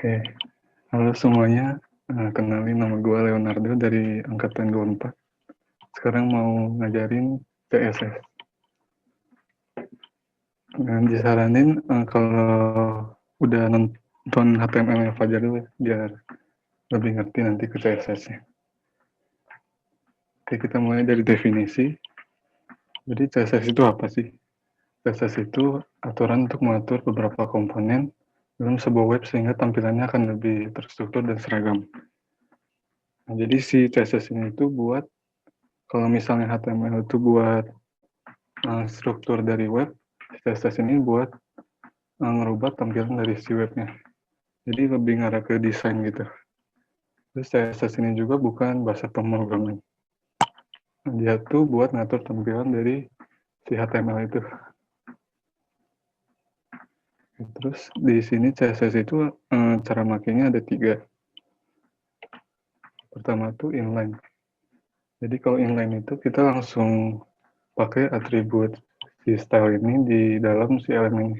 Oke, halo semuanya. Kenalin nama gue Leonardo dari Angkatan 24. Sekarang mau ngajarin CSS. Disaranin kalau udah nonton HTML Fajar dulu biar lebih ngerti nanti ke CSS-nya. Oke, kita mulai dari definisi. Jadi CSS itu apa sih? CSS itu aturan untuk mengatur beberapa komponen dalam sebuah web sehingga tampilannya akan lebih terstruktur dan seragam. Nah, jadi si CSS ini itu buat kalau misalnya HTML itu buat struktur dari web, CSS ini buat ngerubah tampilan dari si webnya. Jadi lebih ngarah ke desain gitu. Terus CSS ini juga bukan bahasa pemrograman. Dia tuh buat ngatur tampilan dari si HTML itu. Terus di sini CSS itu cara makainya ada 3. Pertama tuh inline. Jadi kalau inline itu kita langsung pakai atribut si style ini di dalam si elemen ini.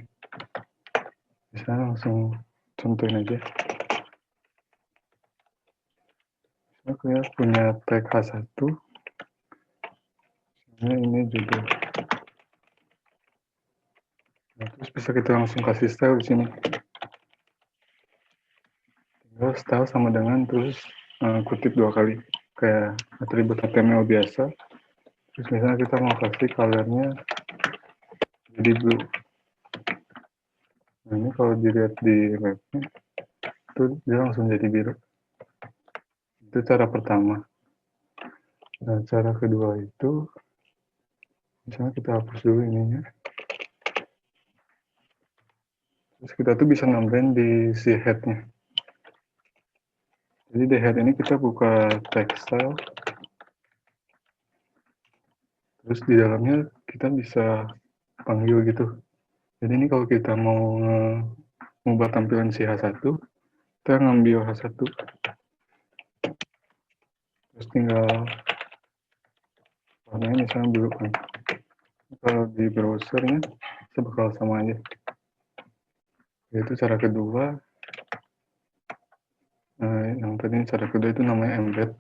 Misalnya langsung contohin aja. Saya punya tag H1. Ini judul. Nah, terus bisa kita langsung kasih style di sini. Tinggal style sama dengan terus kutip 2 kali. Kayak atribut HTML biasa. Terus misalnya kita mau kasih colornya jadi blue. Nah, ini kalau dilihat di webnya, itu dia langsung jadi biru. Itu cara pertama. Nah, cara kedua itu, misalnya kita hapus dulu ininya. Terus kita tuh bisa nambahin di si head-nya. Jadi di head ini kita buka text style. Terus di dalamnya kita bisa panggil gitu. Jadi ini kalau kita mau mengubah tampilan si H1, kita ngambil H1. Terus tinggal warnanya misalnya biru kan. Kalau di browsernya, itu bakal sama aja. Itu cara kedua. Yang tadi cara kedua itu namanya embed.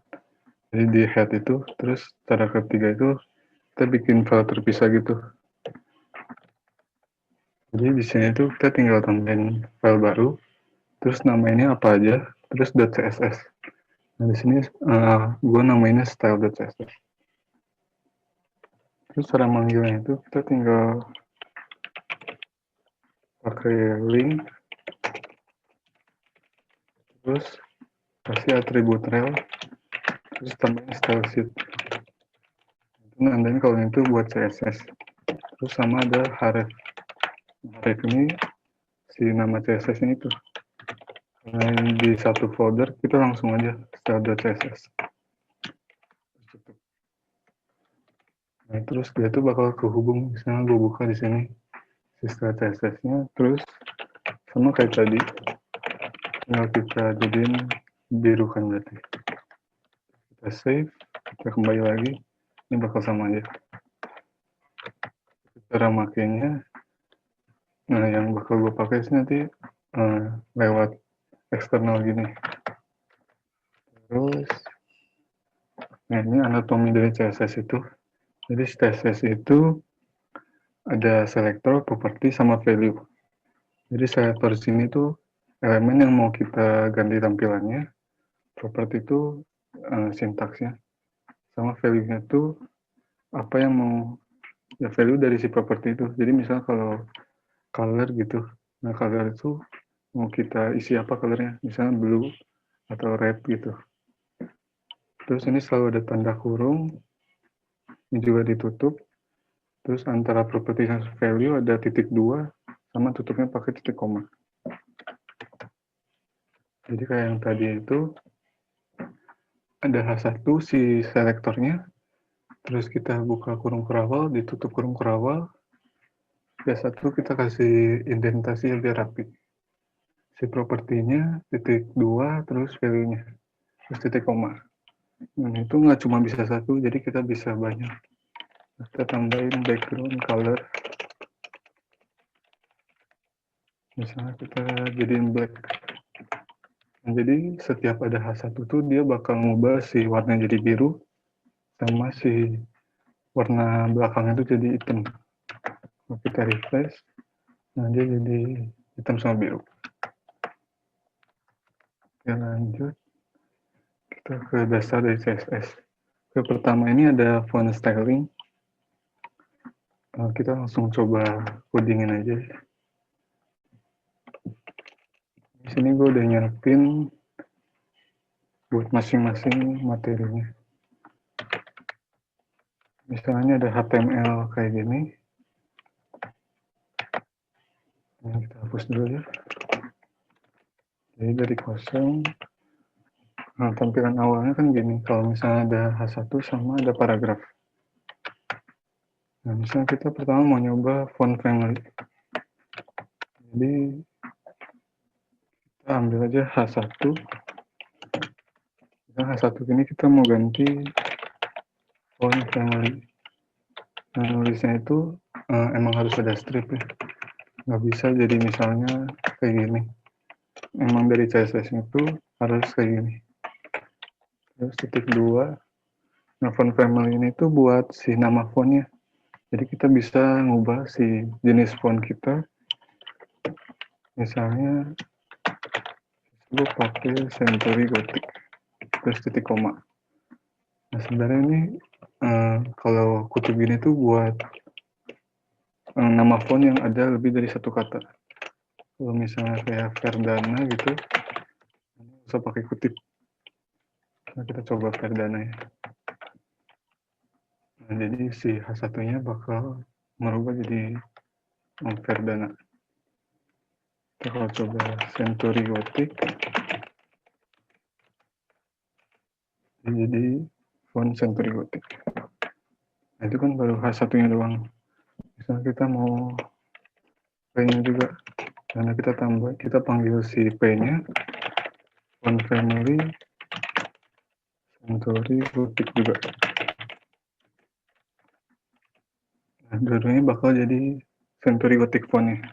Jadi di head itu, terus cara ketiga itu kita bikin file terpisah gitu. Jadi di sini tuh kita tinggal tambahin file baru, terus namainnya apa aja, terus .css. Nah di sini gue namainnya style.css. Terus cara manggilnya itu kita tinggal pakai link, terus kasih atribut rel, terus tambahin style sheet. Itu nandain kalau itu buat CSS. Terus sama ada href. Href ini si nama CSS ini tuh. Nah, di satu folder kita langsung aja style.css. Nah, terus dia tuh bakal kehubung. Misalnya gue buka di sini style CSS-nya, terus sama kayak tadi, tinggal kita jadiin biru kan berarti. Kita save, kita kembali lagi, ini bakal sama aja. Cara makainya, nah yang bakal gue pakai sih nanti lewat eksternal gini. Terus, nah ini anatomi dari CSS itu. Jadi CSS itu ada selector, property, sama value. Jadi selector di sini tuh elemen yang mau kita ganti tampilannya, property itu sintaksnya, sama value-nya tuh apa yang mau ya value dari si property itu. Jadi misal kalau color gitu, nah color itu mau kita isi apa colornya, misalnya blue atau red gitu. Terus ini selalu ada tanda kurung, ini juga ditutup. Terus antara property dan value ada titik 2, sama tutupnya pakai titik koma. Jadi kayak yang tadi itu, ada H1 si selektornya, terus kita buka kurung kurawal, ditutup kurung kurawal, H1 kita kasih indentasi biar rapi. Si propertinya titik 2, terus value-nya, terus titik koma. Nah, itu nggak cuma bisa satu, jadi kita bisa banyak. Kita tambahin background color. Misalnya kita jadiin black. Nah, jadi setiap ada H1 tuh dia bakal ngubah si warna jadi biru sama si warna belakangnya itu jadi hitam. Kalau kita refresh, nah dia jadi hitam sama biru. Oke, lanjut kita ke dasar dari CSS. Ke pertama ini ada font styling. Kita langsung coba codingin aja. Di sini gue udah nyiapin buat masing-masing materinya. Misalnya ada HTML kayak gini. Nah, kita hapus dulu ya. Jadi dari kosong. Nah, tampilan awalnya kan gini. Kalau misalnya ada H1 sama ada paragraf. Nah, misalnya kita pertama mau nyoba font family. Jadi kita ambil aja H1. Nah, H1 ini kita mau ganti font family. Nah, nulisnya itu emang harus ada strip ya. Nggak bisa jadi misalnya kayak gini. Emang dari CSS itu harus kayak gini. Terus titik 2. Nah, font family ini tuh buat si nama fontnya. Jadi kita bisa ngubah si jenis font kita. Misalnya gue pakai Century Gothic. Terus titik koma. Nah, sebenarnya ini kalau kutip gini tuh buat nama font yang ada lebih dari satu kata. Kalau misalnya kayak Verdana gitu, bisa pakai kutip. Nah, kita coba Verdana ya. Nah, jadi si H1-nya bakal merubah jadi Verdana. Kita kalau coba Century Gothic, jadi font Century Gothic. Nah, itu kan baru H1-nya doang. Misalnya kita mau P-nya juga, karena kita panggil si P-nya font family Century Gothic juga. Nah, dua-duanya bakal jadi Century Gothic font-nya.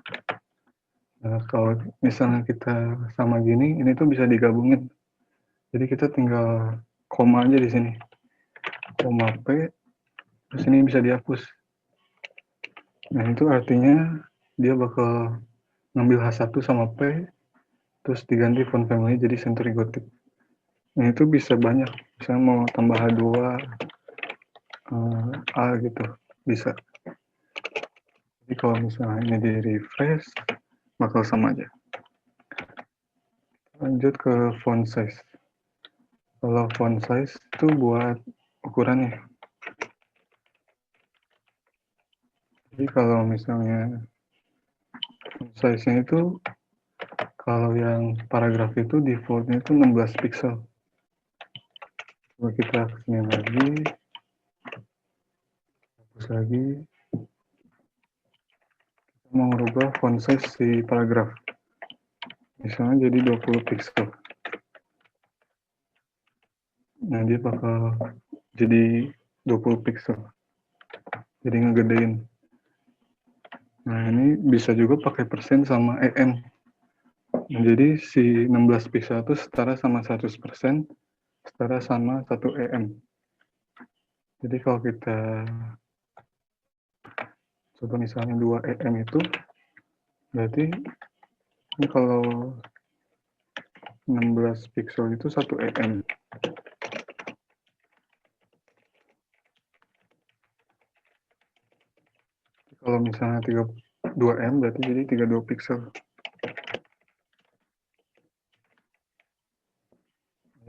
Nah, kalau misalnya kita sama gini, ini tuh bisa digabungin. Jadi kita tinggal koma aja di sini. Koma P, terus ini bisa dihapus. Nah, itu artinya dia bakal ngambil H1 sama P, terus diganti font family jadi Century Gothic. Nah, itu bisa banyak. Misalnya mau tambah H2, A gitu, bisa. Jadi kalau misalnya ini di refresh, bakal sama aja. Lanjut ke font size. Kalau font size itu buat ukurannya. Jadi kalau misalnya font size-nya itu, kalau yang paragraf itu default-nya itu 16 pixel. Coba kita kesini lagi, hapus lagi. Kita mau merubah font size si paragraf. Misalnya jadi 20 pixel. Nah, dia bakal jadi 20 pixel. Jadi ngegedein. Nah, ini bisa juga pakai persen sama EM. Nah, jadi si 16 pixel itu setara sama 100%, setara sama 1 EM. Jadi kalau kita coba misalnya 2 EM itu, berarti ini kalau 16 pixel itu 1 EM. Kalau misalnya 32 M berarti jadi 32 pixel.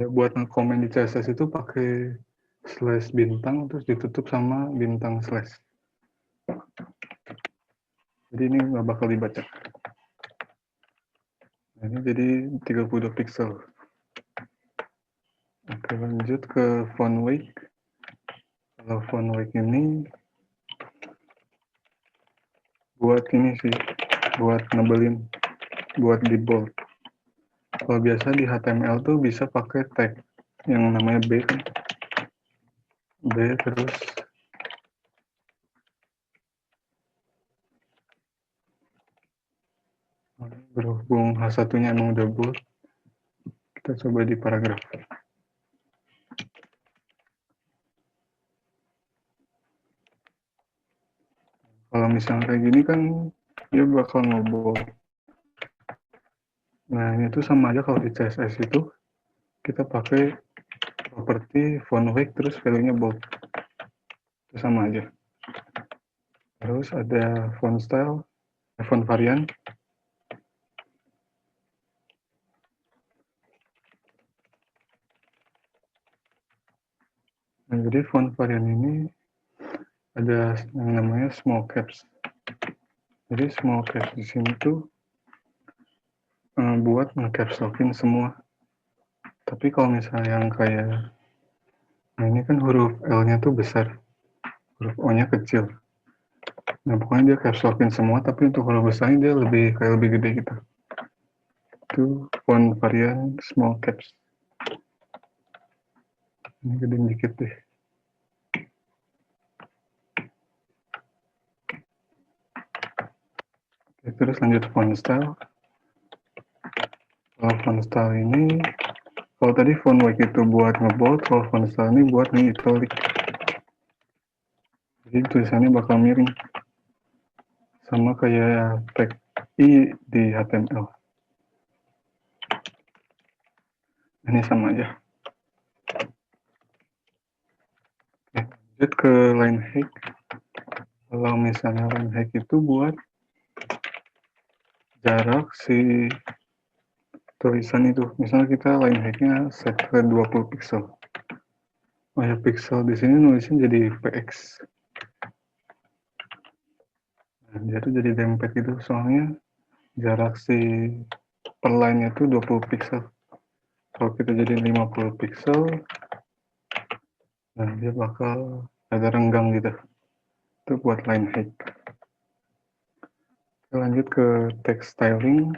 Ya, buat nge-comment di CSS itu pakai slash bintang terus ditutup sama bintang slash. Jadi ini nggak bakal dibaca. Nah, ini jadi 32 pixel. Oke, lanjut ke font weight. Kalau font weight ini buat ini sih, buat nebelin, buat di bold. Kalau biasa di HTML tuh bisa pakai tag yang namanya B, B terus berhubung H1-nya emang udah bold, Kita coba di paragraf. Kalau misalnya kayak gini kan dia bakal ngebold. Nah ini tuh sama aja kalau di CSS itu kita pakai properti font weight terus value-nya bold. Itu sama aja. Terus ada font style, font varian. Nah, jadi font varian ini ada yang namanya small caps. Jadi small caps di sini tuh buat nge-caps lockin semua. Tapi kalau misalnya yang kayak, nah ini kan huruf L-nya tuh besar, huruf O-nya kecil. Nah pokoknya dia caps lockin semua, tapi untuk huruf besarnya dia lebih gede gitu. Itu font varian small caps. Ini gedein dikit deh. Oke, terus lanjut font style. Kalau font style ini, kalau tadi font weight itu buat ngebold, kalau font style ini buat nge-italic. Jadi tulisannya bakal miring. Sama kayak tag I di HTML. Ini sama aja. Oke, lanjut ke line height. Kalau misalnya line height itu buat jarak si tulisan itu. Misalnya kita line height-nya set ke 20 pixel. Oh ya, pixel di sini nulisnya jadi px. Nah, dia tuh jadi dempet gitu, soalnya jarak si per line-nya tuh 20 pixel. Kalau kita jadi 50 pixel, nah dia bakal ada renggang gitu. Itu buat line height. Kita lanjut ke text styling.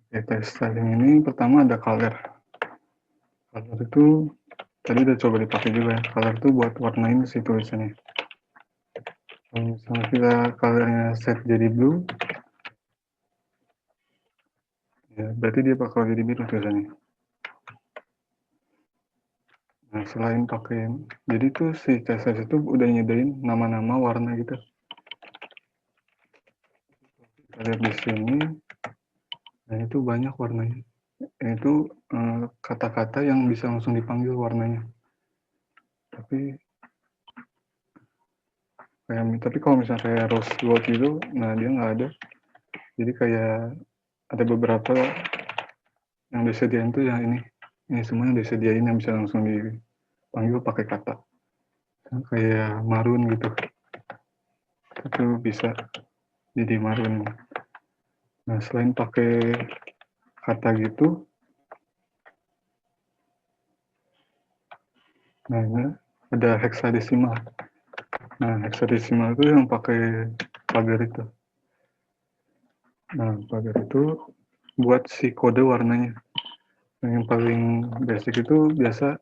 Oke, text styling ini pertama ada color. Color itu tadi udah coba dipakai juga ya. Color itu buat warnain si tulisannya. Kalau misalnya kita colornya set jadi blue, ya berarti dia bakal jadi biru tulisannya. Nah, selain pakai, jadi tuh si CSS itu udah nyediain nama-nama warna gitu. Kita lihat di sini, nah itu banyak warnanya. Itu kata-kata yang bisa langsung dipanggil warnanya. Tapi kalau misalnya kayak rose gold gitu, nah dia nggak ada. Jadi kayak ada beberapa yang disediain tuh yang ini semua yang disediain yang bisa langsung dipanggil pakai kata. Kayak marun gitu, itu bisa jadi marun. Nah selain pakai kata gitu, nah ini ada hexadesimal. Nah hexadesimal itu yang pakai pagar itu. Nah pagar itu buat si kode warnanya. Yang paling basic itu biasa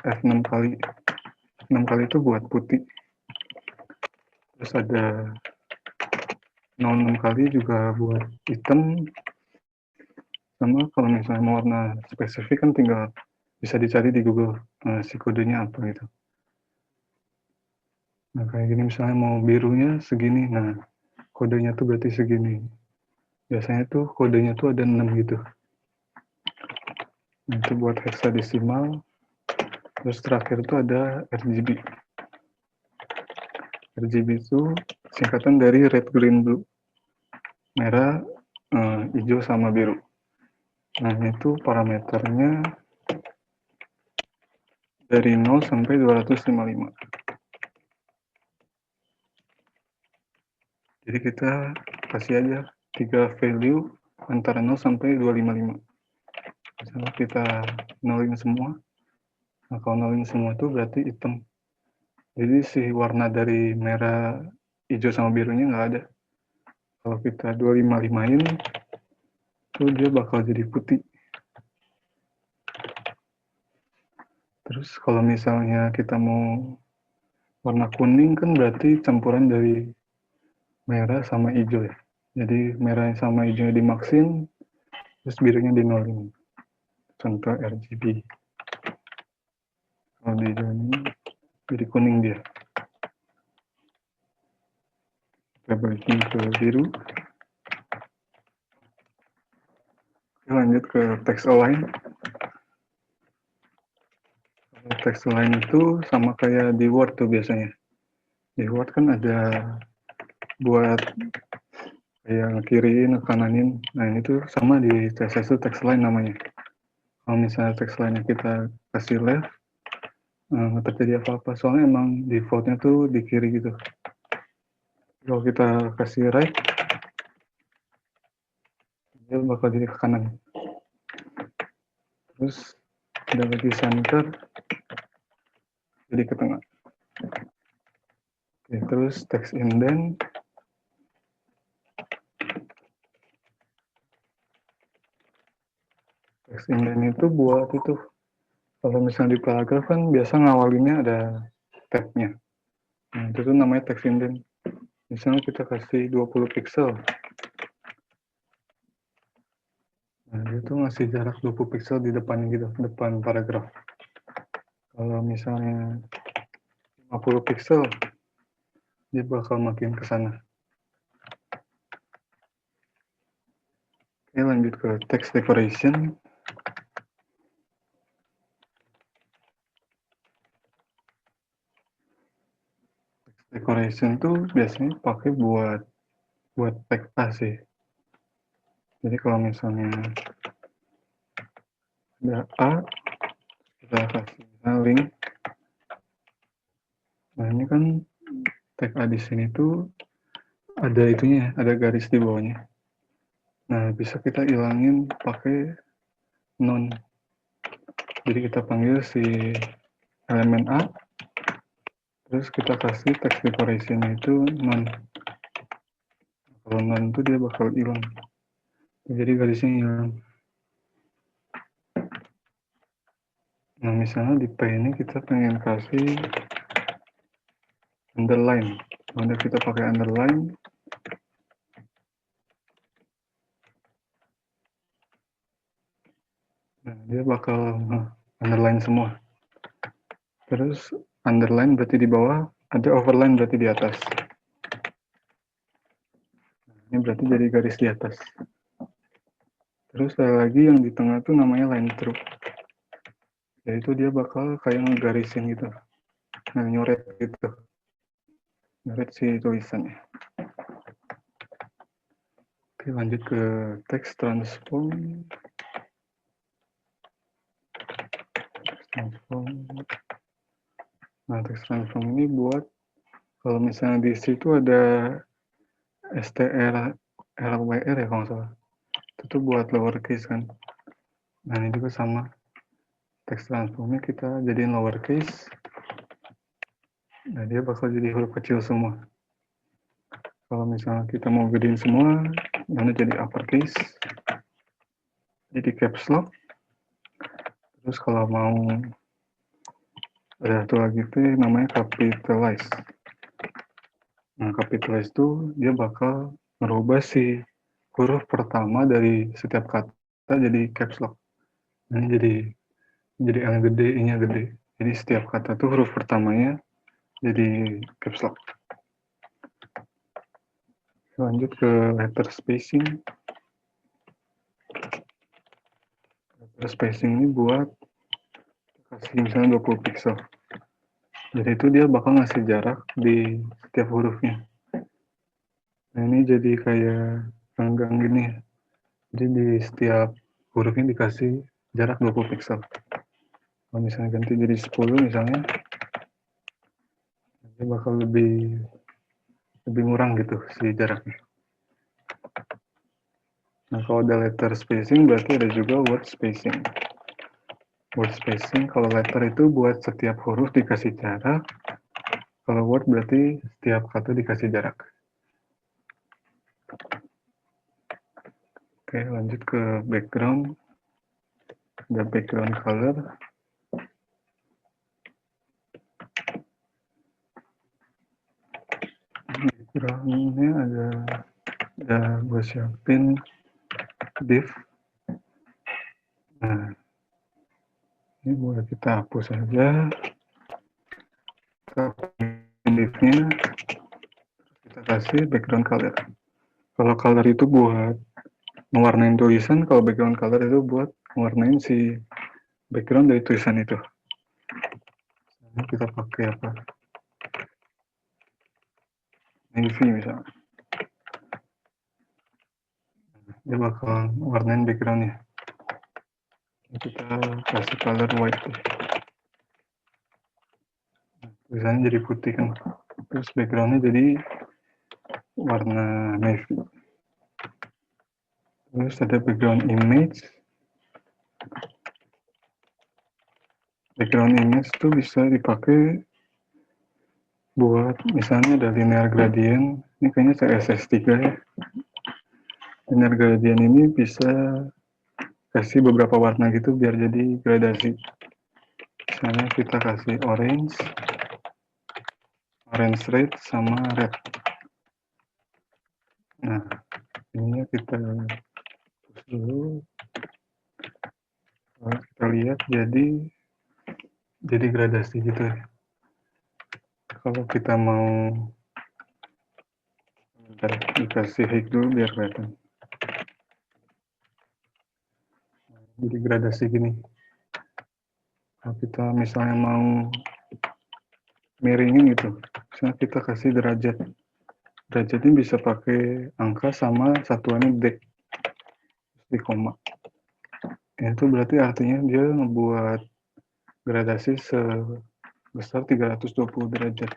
F6 kali. 6 kali itu buat putih. Terus ada 06 kali juga buat hitam. Sama kalau misalnya mau warna spesifik kan tinggal bisa dicari di Google si kodenya apa gitu. Nah kayak gini misalnya mau birunya segini, nah kodenya tuh berarti segini. Biasanya tuh kodenya tuh ada 6 gitu. Nah itu buat hexadesimal. Terus terakhir tuh ada RGB. RGB itu singkatan dari red, green, blue. Merah, hijau, sama biru. Nah itu parameternya dari 0 sampai 255. Jadi kita kasih aja 3 value antara 0 sampai 255. Misalnya kita nolin semua. Nah kalau nolin semua tuh berarti hitam. Jadi si warna dari merah, hijau, sama birunya nggak ada. Kalau kita 255-in, tuh dia bakal jadi putih. Terus kalau misalnya kita mau warna kuning kan berarti campuran dari merah sama hijau ya. Jadi merah sama hijaunya dimaksin, terus birunya dinolin. Contoh RGB. Kalau di hijau ini jadi kuning dia. Kita bagi ke biru. Kita lanjut ke text align. Text align itu sama kayak di Word tuh biasanya. Di Word kan ada buat kayak ngekiriin, ngekananin. Nah ini tuh sama di CSS itu text align namanya. Kalau misalnya text align kita kasih left, nggak terjadi apa-apa. Soalnya emang defaultnya tuh di kiri gitu. Kalau kita kasih right, dia bakal jadi ke kanan. Terus ada lagi center, jadi ke tengah. Oke, terus text indent. Text indent itu buat itu. Kalau misalnya di paragraf kan biasa ngawalinnya ada tab-nya. Nah, itu tuh namanya text indent. Misalnya kita kasih 20 pixel. Nah, itu ngasih jarak 20 pixel di depan gitu, depan paragraf. Kalau misalnya 50 pixel, dia bakal makin ke sana. Oke, lanjut ke text decoration. Text decoration tuh biasanya pakai buat tag A sih. Jadi kalau misalnya ada A, kita kasih link. Nah ini kan tag A di sini tuh ada itunya, ada garis di bawahnya. Nah bisa kita ilangin pakai non. Jadi kita panggil si elemen A, terus kita kasih text decoration itu non. Kalau non itu dia bakal hilang. Jadi garisnya hilang. Nah misalnya di P ini kita pengen kasih underline. Udah kita pakai underline. Nah, dia bakal underline semua. Terus underline berarti di bawah, ada overline berarti di atas. Nah, ini berarti jadi garis di atas. Terus ada lagi yang di tengah tuh namanya line through. Yaitu dia bakal kayak ngegarisin gitu. Nah, nyoret gitu. Nyoret si tulisannya. Oke, lanjut ke text transform. Nah, text transform ini buat kalau misalnya di situ ada strlwr ya kalau nggak salah. Itu tuh buat lowercase kan. Nah, ini juga sama. Text transformnya kita jadiin lowercase. Nah, dia bakal jadi huruf kecil semua. Kalau misalnya kita mau gedein semua, ini jadi uppercase. Jadi caps lock. Terus kalau mau ada satu lagi tuh namanya capitalize. Nah, capitalize itu dia bakal merubah si huruf pertama dari setiap kata jadi caps lock. Nah, ini jadi yang gede, I-nya gede. Jadi setiap kata tuh huruf pertamanya jadi caps lock. Lanjut ke letter spacing. Letter spacing ini buat kasih misalnya 20 pixel. Jadi itu dia bakal ngasih jarak di setiap hurufnya. Nah ini jadi kayak renggang gini. Jadi di setiap hurufnya dikasih jarak 20 pixel. Kalau misalnya ganti jadi 10 misalnya, dia bakal lebih ngurang gitu si jaraknya. Nah kalau ada letter spacing berarti ada juga word spacing. Word spacing kalau letter itu buat setiap huruf dikasih jarak. Kalau word berarti setiap kata dikasih jarak. Oke lanjut ke background. Ada background color. background-nya ada gue siapin div. Nah, ini boleh kita hapus saja. Kita div-nya, kita kasih background color. Kalau color itu buat mewarnain tulisan, kalau background color itu buat mewarnain si background dari tulisan itu. Ini kita pakai apa? Navy misalnya. Dia bakal warnain backgroundnya. Kita kasih color white. Tulisannya jadi putih kan. Terus backgroundnya jadi warna navy. Terus ada background image. Background image itu bisa dipakai buat misalnya ada linear gradient. Ini kayaknya CSS3 ya. Linear gradient ini bisa kasih beberapa warna gitu biar jadi gradasi. Misalnya kita kasih orange red sama red. Nah, ini kita push dulu. Kalau kita lihat jadi gradasi gitu ya. Kalau kita mau dikasih high dulu biar kelihatan. Jadi gradasi gini. Kalau kita misalnya mau miringin gitu, misalnya kita kasih derajat. Derajatnya bisa pakai angka sama satuannya dek di koma. Itu berarti artinya dia ngebuat gradasi sebesar 320 derajat.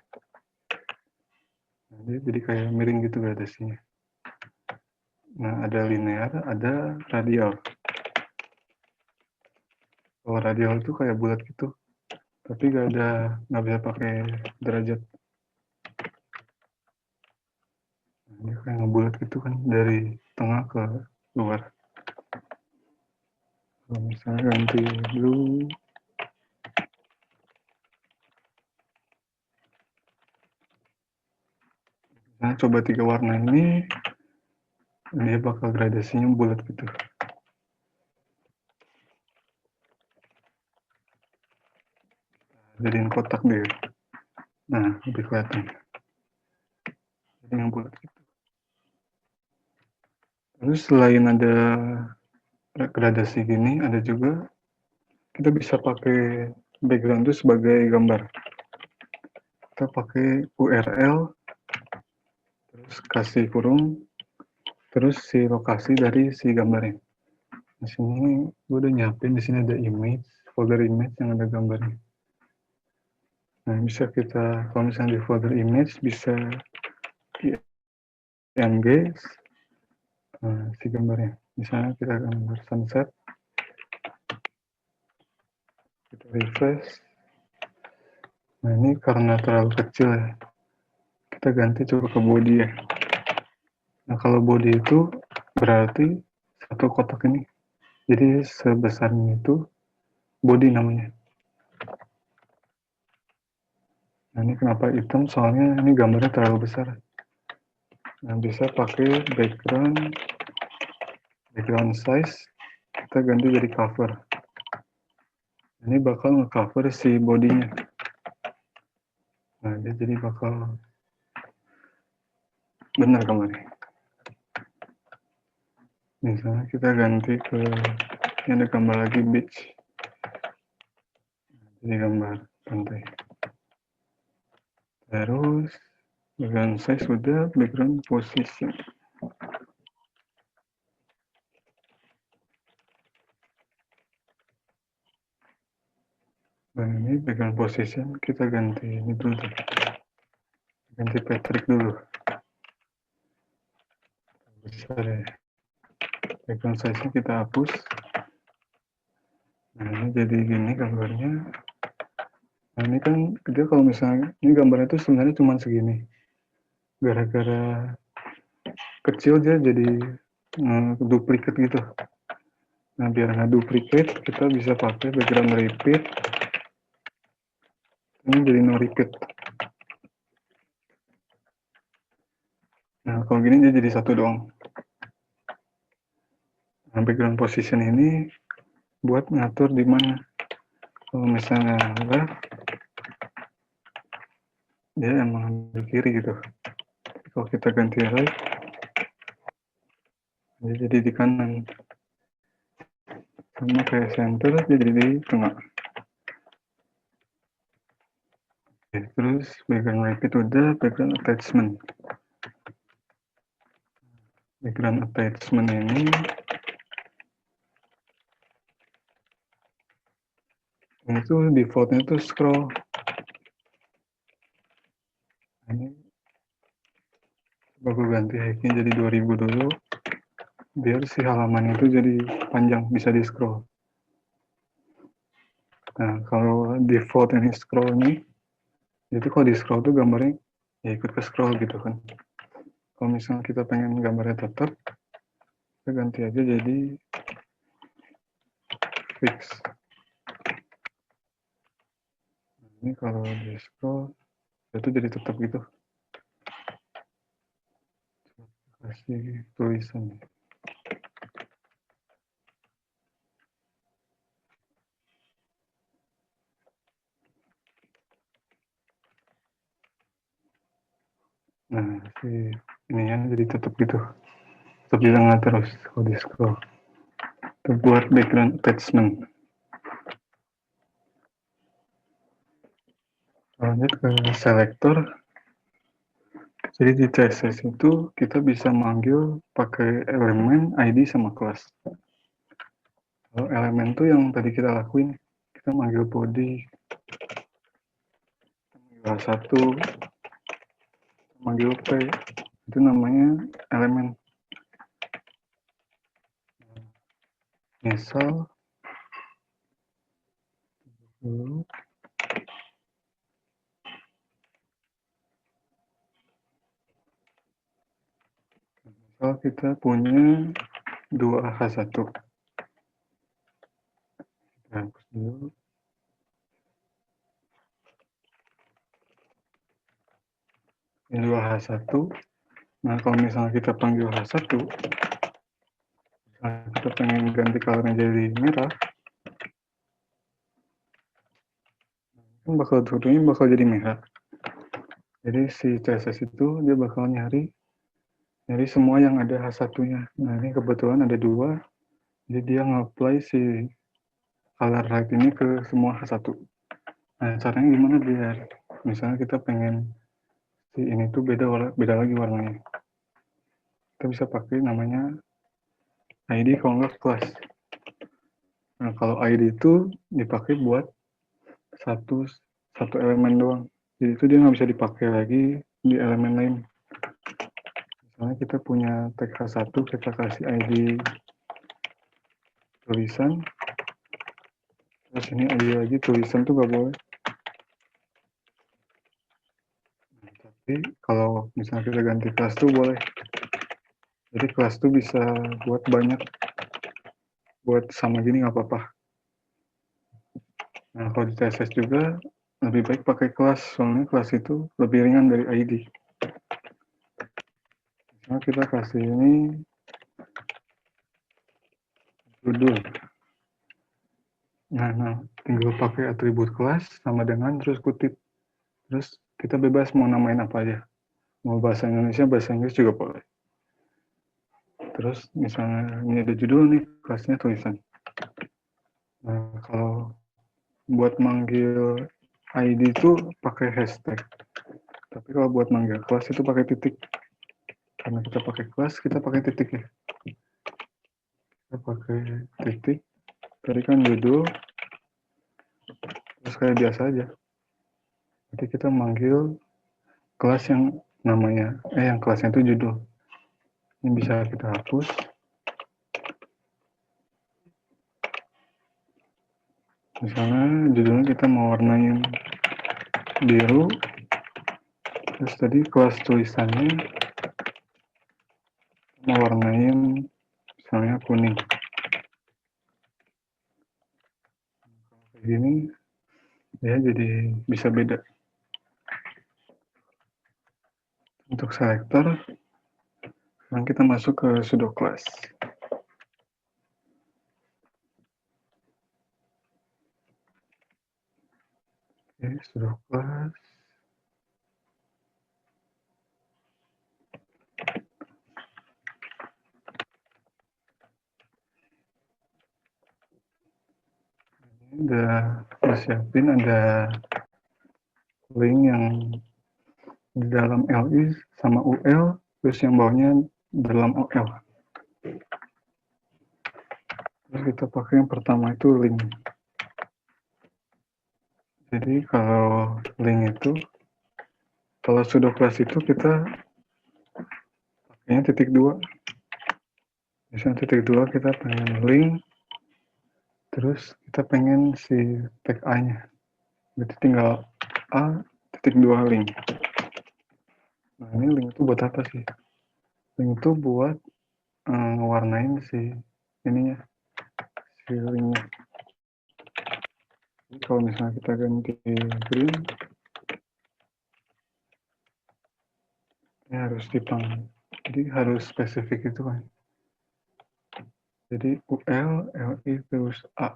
Nah, jadi kayak miring gitu gradasinya. Nah, ada linear, ada radial. Kalau radial itu kayak bulat gitu, tapi nggak bisa pakai derajat. Nah, dia kayak ngebulat gitu kan dari tengah ke luar. Kalau misalnya ganti blue, nah coba 3 warna ini, dia bakal gradasinya bulat gitu. Jadiin kotak deh. Nah, lebih kelihatan. Jadi yang bulat gitu. Terus selain ada gradasi gini, ada juga kita bisa pakai background itu sebagai gambar. Kita pakai URL, terus kasih kurung, terus si lokasi dari si gambarnya. Di sini gue udah nyiapin, di sini ada image, folder image yang ada gambarnya. Nah, bisa kita, kalau misalnya di folder image, bisa PNG, si gambarnya. Misalnya kita gambar sunset, kita refresh. Nah, ini karena terlalu kecil ya, kita ganti coba ke body ya. Nah, kalau body itu berarti satu kotak ini. Jadi sebesarnya itu body namanya. Nah, ini kenapa hitam? Soalnya ini gambarnya terlalu besar. Nah, bisa pakai background size, kita ganti jadi cover. Ini bakal nge-cover si bodinya. Nah, dia jadi bakal benar gambarnya. Misalnya kita ganti ke, ini ada gambar lagi beach. Jadi gambar pantai. Terus background size sudah, background position. Dan ini background position kita ganti ini dulu. Ganti Patrick dulu. Besar ya. Background size-nya kita hapus. Nah, ini jadi gini gambarnya. Nah, ini kan dia kalau misalnya ini gambarnya itu sebenarnya cuma segini. Gara-gara kecil dia jadi duplikat gitu. Nah, biar nggak duplikat, kita bisa pakai background repeat. Ini jadi no repeat. Nah, kalau gini dia jadi satu doang. Nah, background position ini buat ngatur di mana. Kalau misalnya left, dia emang di kiri gitu. Kalau kita ganti right, dia jadi di kanan. Sama kayak center, dia jadi di tengah. Oke, terus background repeat udah, background attachment. Background attachment ini itu defaultnya tuh scroll. Ini coba gue ganti height-nya jadi 2000 dulu, biar si halaman itu jadi panjang, bisa di scroll. Nah, kalau default ini scroll ini, itu kalau di scroll tuh gambarnya ya ikut ke scroll gitu kan. Kalau misalnya kita pengen gambarnya tetap, kita ganti aja jadi fix. Ini kalau di scroll, itu jadi tetap gitu. Kasih tulisan. Nah, si ini yang jadi tetap gitu. Tetap di tengah terus kalau di scroll. Itu buat background attachment. Lanjut ke selector. Jadi di CSS itu kita bisa manggil pakai elemen, ID, sama kelas. Kalau elemen itu yang tadi kita lakuin, kita manggil body, manggil satu, manggil P, itu namanya elemen. Misal dulu, misal kita punya 2H1. Kita hapus dulu. Ini 2H1. Nah, kalau misalnya kita panggil H1, nah kita pengen ganti colornya jadi merah, kan bakal fotonya bakal jadi merah. Jadi si CSS itu dia bakal nyari semua yang ada H1-nya. Nah, ini kebetulan ada 2, jadi dia nge-apply si color right ini ke semua H1. Nah, caranya gimana biar misalnya kita pengen si ini tuh beda lagi warnanya. Kita bisa pakai namanya ID kalau nggak kelas. Nah, kalau ID itu dipakai buat satu satu elemen doang. Jadi itu dia nggak bisa dipakai lagi di elemen lain. Misalnya kita punya tag H1, kita kasih ID tulisan, terus ini ID lagi tulisan tuh nggak boleh. Tapi kalau misalnya kita ganti kelas tuh boleh. Jadi kelas tuh bisa buat banyak, buat sama gini nggak apa-apa. Nah, kalau di CSS juga lebih baik pakai kelas, soalnya kelas itu lebih ringan dari ID. Misalnya kita kasih ini judul. Nah, tinggal pakai atribut kelas sama dengan terus kutip. Terus kita bebas mau namain apa aja. Mau bahasa Indonesia, bahasa Inggris juga boleh. Terus misalnya ini ada judul nih, kelasnya tulisan. Nah, kalau buat manggil ID itu pakai hashtag. Tapi kalau buat manggil kelas itu pakai titik. Karena kita pakai kelas, kita pakai titik ya. Kita pakai titik. Tadi kan judul, terus kayak biasa aja. Jadi kita manggil kelas yang namanya, yang kelasnya itu judul. Ini bisa kita hapus. Misalnya judulnya kita mau warnain biru, terus tadi kelas tulisannya mau warnain misalnya kuning. Kayak gini ya, jadi bisa beda. Untuk selektor Sekarang kita masuk ke sudo class. Oke, sudo class. Ini udah siapin ada link yang di dalam LI sama UL, terus yang bawahnya dalam OL. Terus kita pakai yang pertama itu link. Jadi kalau link itu, kalau sudo class itu kita pakainya titik 2. Misalnya titik 2 kita pengen link, terus kita pengen si tag A-nya. Berarti tinggal A titik 2 link. Nah ini link itu buat apa sih? Link itu buat ngewarnain si ininya, si linknya. Jadi kalau misalnya kita ganti green, ini harus dipang. Jadi harus spesifik itu kan. Jadi UL, LI terus A.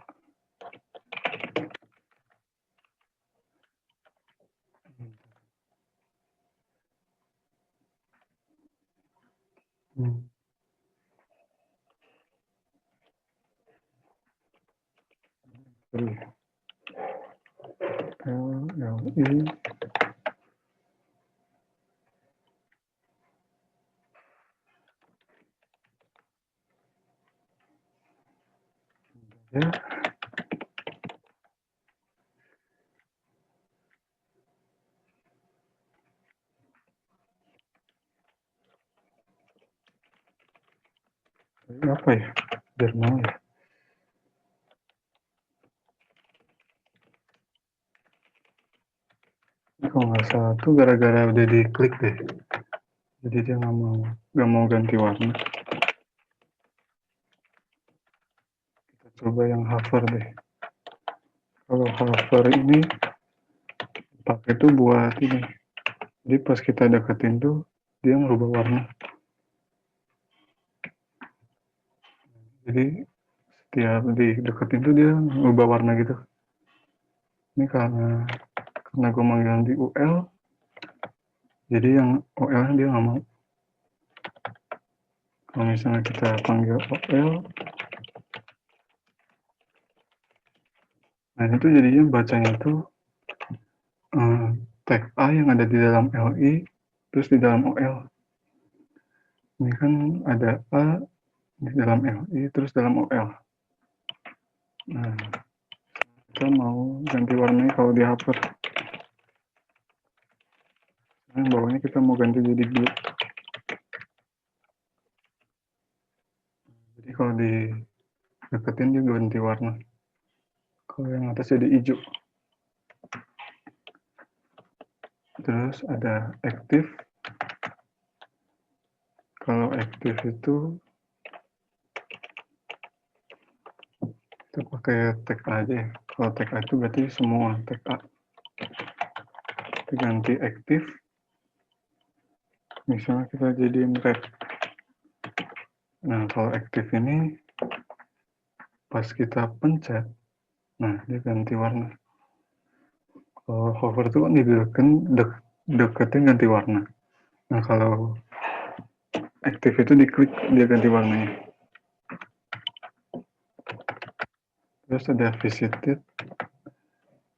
Hmm. L, LI. Ya. Ini apa ya? Jerman ya. Ini kalau nggak salah tuh gara-gara udah diklik deh. Jadi dia nggak mau ganti warna. Kita coba yang hover deh. Kalau hover ini pakai tuh buat ini. Jadi pas kita deketin tuh dia ngerubah warna. Jadi setiap dideketin tuh dia ngerubah warna gitu. Ini karena gue mau ganti UL, jadi yang OL-nya dia nggak mau. Kalau misalnya kita panggil OL, nah itu jadinya bacanya tuh tag A yang ada di dalam LI, terus di dalam OL. Ini kan ada A di dalam LI, terus dalam OL. Nah, kita mau ganti warnanya kalau di hover. Nah, bawahnya kita mau ganti jadi blue. Jadi kalau dideketin dia ganti warna. Kalau yang atas jadi hijau. Terus ada active. Kalau active itu kita pakai tag A aja ya. Kalau tag A itu berarti semua tag A. Kita ganti active. Misalnya kita jadiin red. Nah, kalau active ini pas kita pencet, nah dia ganti warna. Kalau hover itu kan deketin ganti warna. Nah, kalau active itu diklik dia ganti warnanya. Terus ada visited.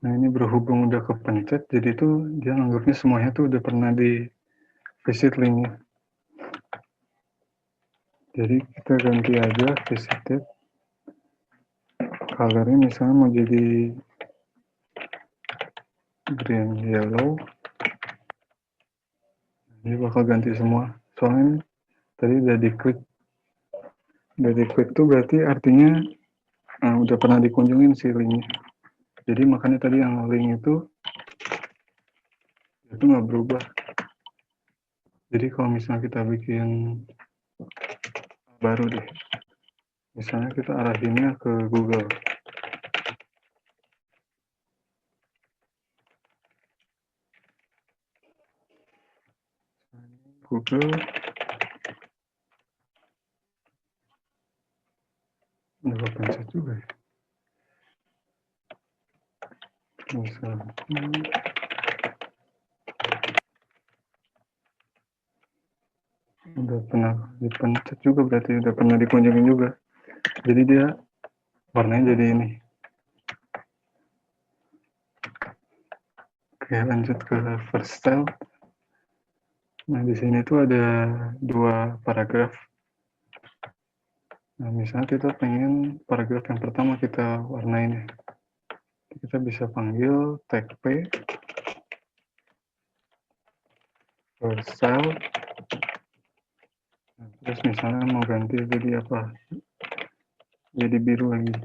Nah, ini berhubung udah kepencet, jadi tuh dia nganggapnya semuanya tuh udah pernah di visit linknya. Jadi kita ganti aja visited. Colornya misalnya mau jadi green yellow. Dia bakal ganti semua. Soalnya tadi udah diklik. Udah diklik tuh berarti artinya udah pernah dikunjungin si linknya. Jadi makanya tadi yang link itu nggak berubah. Jadi kalau misalnya kita bikin baru deh, misalnya kita arahinnya ke Google. Google, Coba pencet juga ya. Misalnya, udah pernah dipencet juga, berarti udah pernah dikunjungi juga. Jadi dia warnanya jadi ini. Oke, lanjut ke first style. Nah, di sini tuh ada 2 paragraf. Nah, misalnya kita pengen paragraf yang pertama kita warnain. Kita bisa panggil tag P first style. Nah, terus misalnya mau ganti jadi apa? Jadi biru lagi.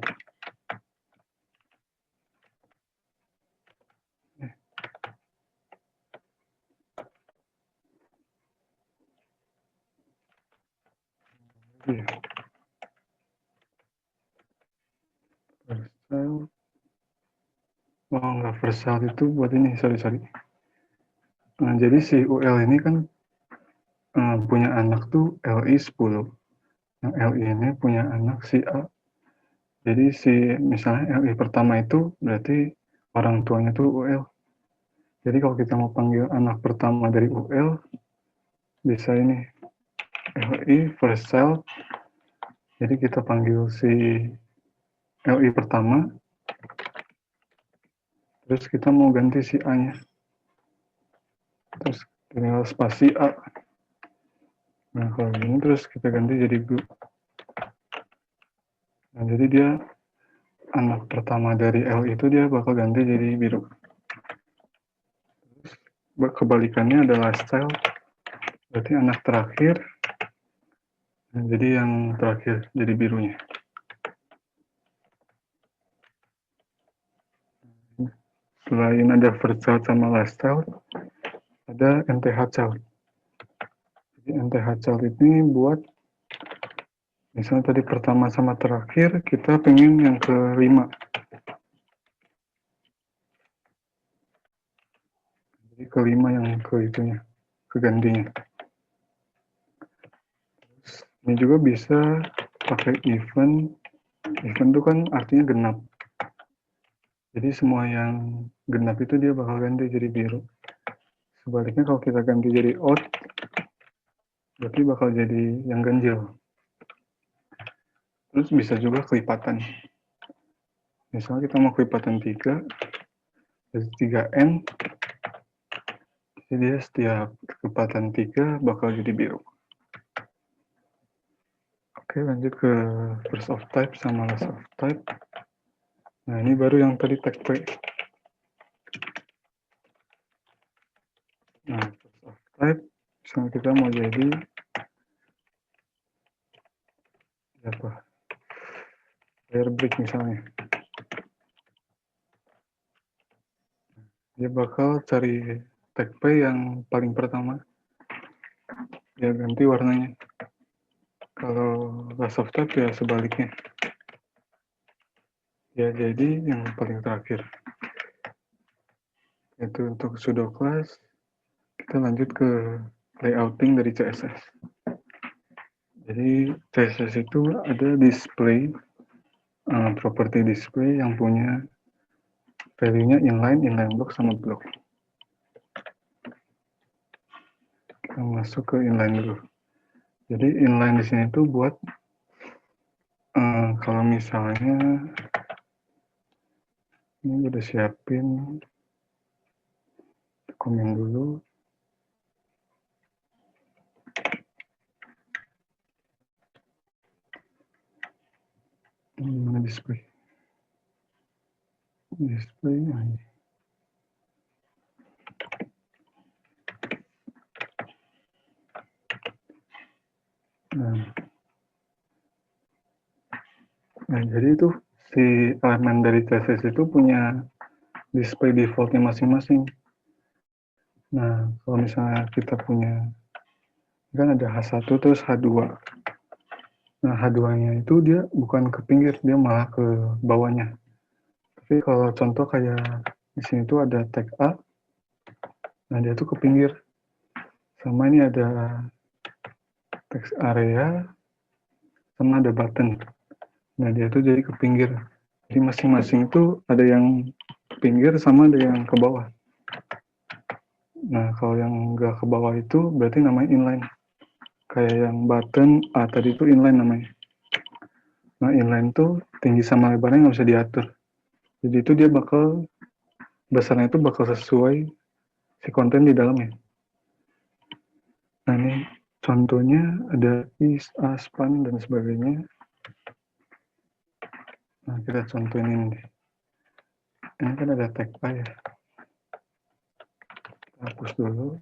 Iya. First style. Oh, nggak first style itu buat ini, sorry. Nah, jadi si UL ini kan punya anak tuh LI 10. Yang LI ini punya anak si A. Jadi si misalnya LI pertama itu berarti orang tuanya tuh UL. Jadi kalau kita mau panggil anak pertama dari UL, bisa ini LI first child. Jadi kita panggil si LI pertama, terus kita mau ganti si A-nya. Terus tinggal spasi A. Nah kalau gini terus kita ganti jadi blue. Nah jadi dia anak pertama dari L itu dia bakal ganti jadi biru. Terus kebalikannya adalah style. Berarti anak terakhir. Nah, jadi yang terakhir jadi birunya. Selain ada first child sama last child, ada NTH child. Jadi NTH child ini buat misalnya tadi pertama sama terakhir, kita pengen yang kelima. Jadi kelima yang ke itunya, kegantinya. Ini juga bisa pakai event. Event itu kan artinya genap. Jadi semua yang genap itu dia bakal ganti jadi biru. Sebaliknya kalau kita ganti jadi odd, berarti bakal jadi yang ganjil. Terus bisa juga kelipatan. Misalnya kita mau kelipatan 3, jadi 3N, jadi dia setiap kelipatan 3 bakal jadi biru. Oke, lanjut ke first of type sama last of type. Nah, ini baru yang tadi tag P. Nah, first of type, misalnya kita mau jadi apa? Layer brick misalnya. Dia bakal cari tag P yang paling pertama. Dia ganti warnanya. Kalau last of type ya sebaliknya. Ya jadi yang paling terakhir. Itu untuk pseudo class. Kita lanjut ke layouting dari CSS. Jadi CSS itu ada display, property display yang punya value-nya inline block sama block. Kita masuk ke inline dulu. Jadi inline di sini tuh buat kalau misalnya ini udah siapin komen dulu. Mana display? Display ini. Nah, jadi itu si elemen dari CSS itu punya display defaultnya masing-masing. Nah, kalau misalnya kita punya, kan ada H1 terus H2. Nah, H2-nya itu dia bukan ke pinggir, dia malah ke bawahnya. Tapi kalau contoh kayak di sini tuh ada tag A, nah dia tuh ke pinggir. Sama ini ada text area, sama ada button. Nah, dia tuh jadi ke pinggir. Jadi masing-masing itu ada yang pinggir sama ada yang ke bawah. Nah, kalau yang nggak ke bawah itu berarti namanya inline. Kayak yang button tadi itu inline namanya. Nah, inline tuh tinggi sama lebarnya nggak bisa diatur. Jadi itu dia bakal, besarnya itu bakal sesuai si konten di dalamnya. Nah, ini contohnya ada is, span, dan sebagainya. Nah, kita contohin ini deh. Ini kan ada tag py ya. Hapus dulu.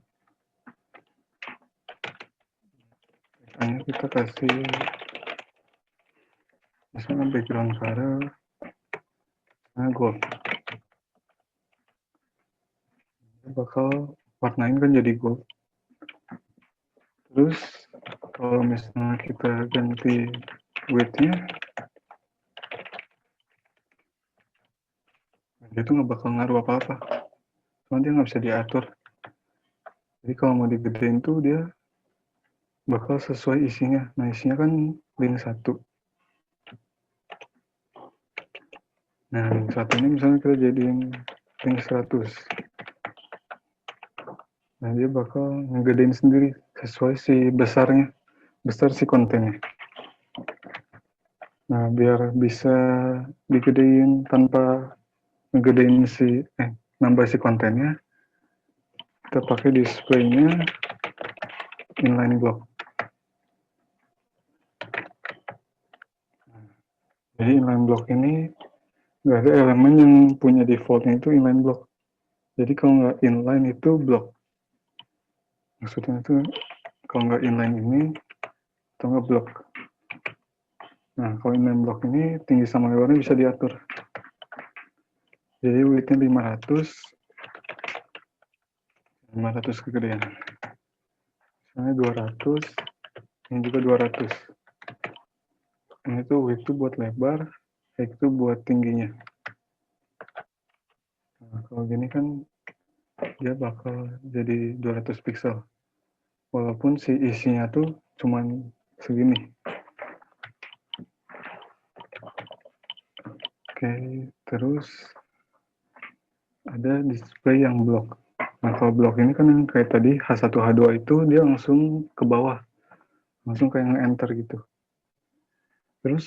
Tagnya kita kasih misalnya background color, nah gold. Bakal warnain kan jadi gold. Terus kalau misalnya kita ganti width-nya, dia tuh nggak bakal ngaruh apa-apa. Cuma dia nggak bisa diatur. Jadi kalau mau digedein tuh dia bakal sesuai isinya. Nah, isinya kan link 1. Nah, link 1 ini misalnya kita jadiin link 100. Nah, dia bakal ngegedein sendiri sesuai si besarnya, besar si kontennya. Nah, biar bisa digedein tanpa ngegedein nambah si kontennya, kita pakai display-nya inline block. Jadi inline block ini nggak ada elemen yang punya defaultnya itu inline block. Jadi kalau nggak inline itu block. Maksudnya itu kalau nggak inline ini atau nggak block. Nah, kalau inline block ini tinggi sama lebarnya bisa diatur. Jadi width-nya 500 kegedean. Misalnya 200, ini juga 200. Ini tuh width itu buat lebar, height itu buat tingginya. Nah, kalau gini kan dia bakal jadi 200 pixel. Walaupun si isinya tuh cuman segini. Oke, terus ada display yang block. Nah, kalau block ini kan yang kayak tadi H1, H2 itu dia langsung ke bawah. Langsung kayak nge-enter gitu. Terus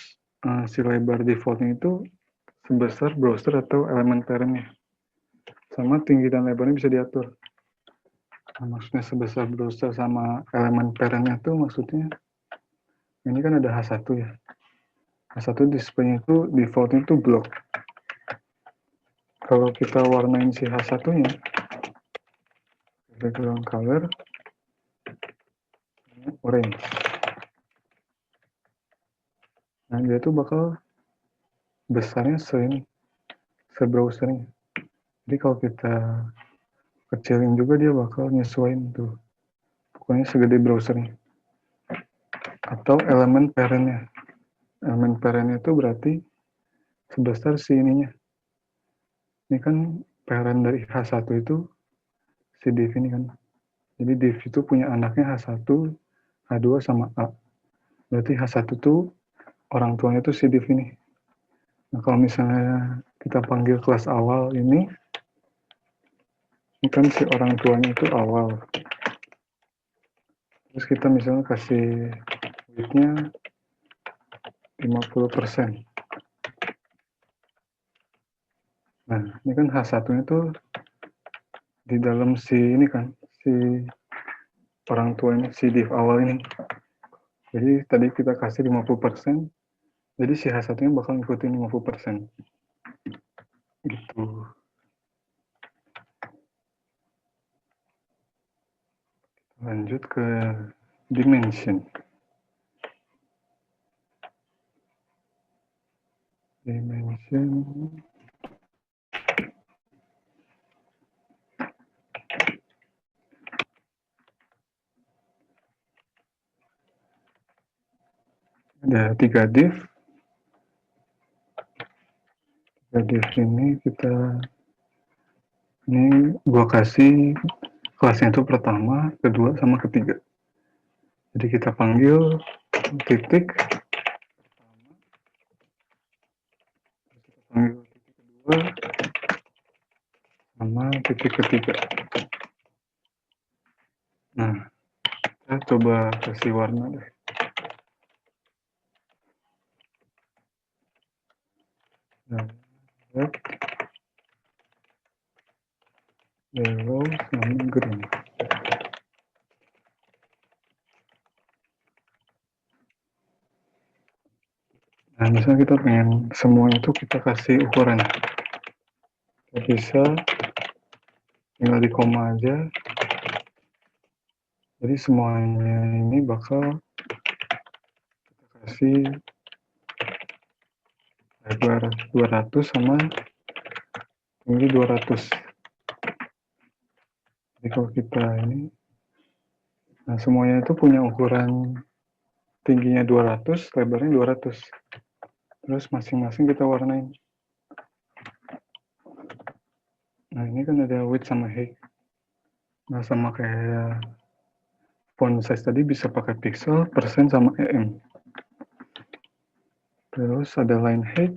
si lebar defaultnya itu sebesar browser atau elemen parentnya. Sama tinggi dan lebarnya bisa diatur. Nah, maksudnya sebesar browser sama elemen parentnya tuh maksudnya ini kan ada H1 ya. H1 display-nya itu defaultnya itu block. Kalau kita warnain si H1-nya, background color orange. Nah, dia tuh bakal besarnya se-browsernya. Jadi kalau kita kecilin juga dia bakal nyesuaiin tuh. Pokoknya segede browsernya. Atau elemen parentnya. Elemen parentnya itu berarti sebesar si ininya. Ini kan parent dari H1 itu si div ini kan. Jadi div itu punya anaknya H1, H2 sama A. Berarti H1 tuh orang tuanya itu si div ini. Nah, kalau misalnya kita panggil kelas awal ini kan si orang tuanya itu awal. Terus kita misalnya kasih width-nya 50%. Nah, ini kan H1-nya tuh di dalam si ini kan, si orang tuanya, si div awal ini. Jadi tadi kita kasih 50%, jadi si H1-nya bakal ngikutin 50%. Gitu. Lanjut ke dimension. Dimension ada 3 div. 3 div ini gua kasih kelasnya itu pertama, kedua, sama ketiga. Jadi kita panggil titik sama titik ketiga. Nah, saya coba kasih warna deh. Nah, red, yellow, sama green. Nah, misalnya kita pengen semua itu kita kasih ukuran. Kita bisa tinggal di koma aja. Jadi semuanya ini bakal kita kasih 200 sama tinggi 200. Jadi kalau kita ini, nah semuanya itu punya ukuran tingginya 200, lebarnya 200. Terus masing-masing kita warnain. Nah ini kan ada width sama height. Nah sama kayak font size tadi bisa pakai pixel, persen sama em. Terus ada line height.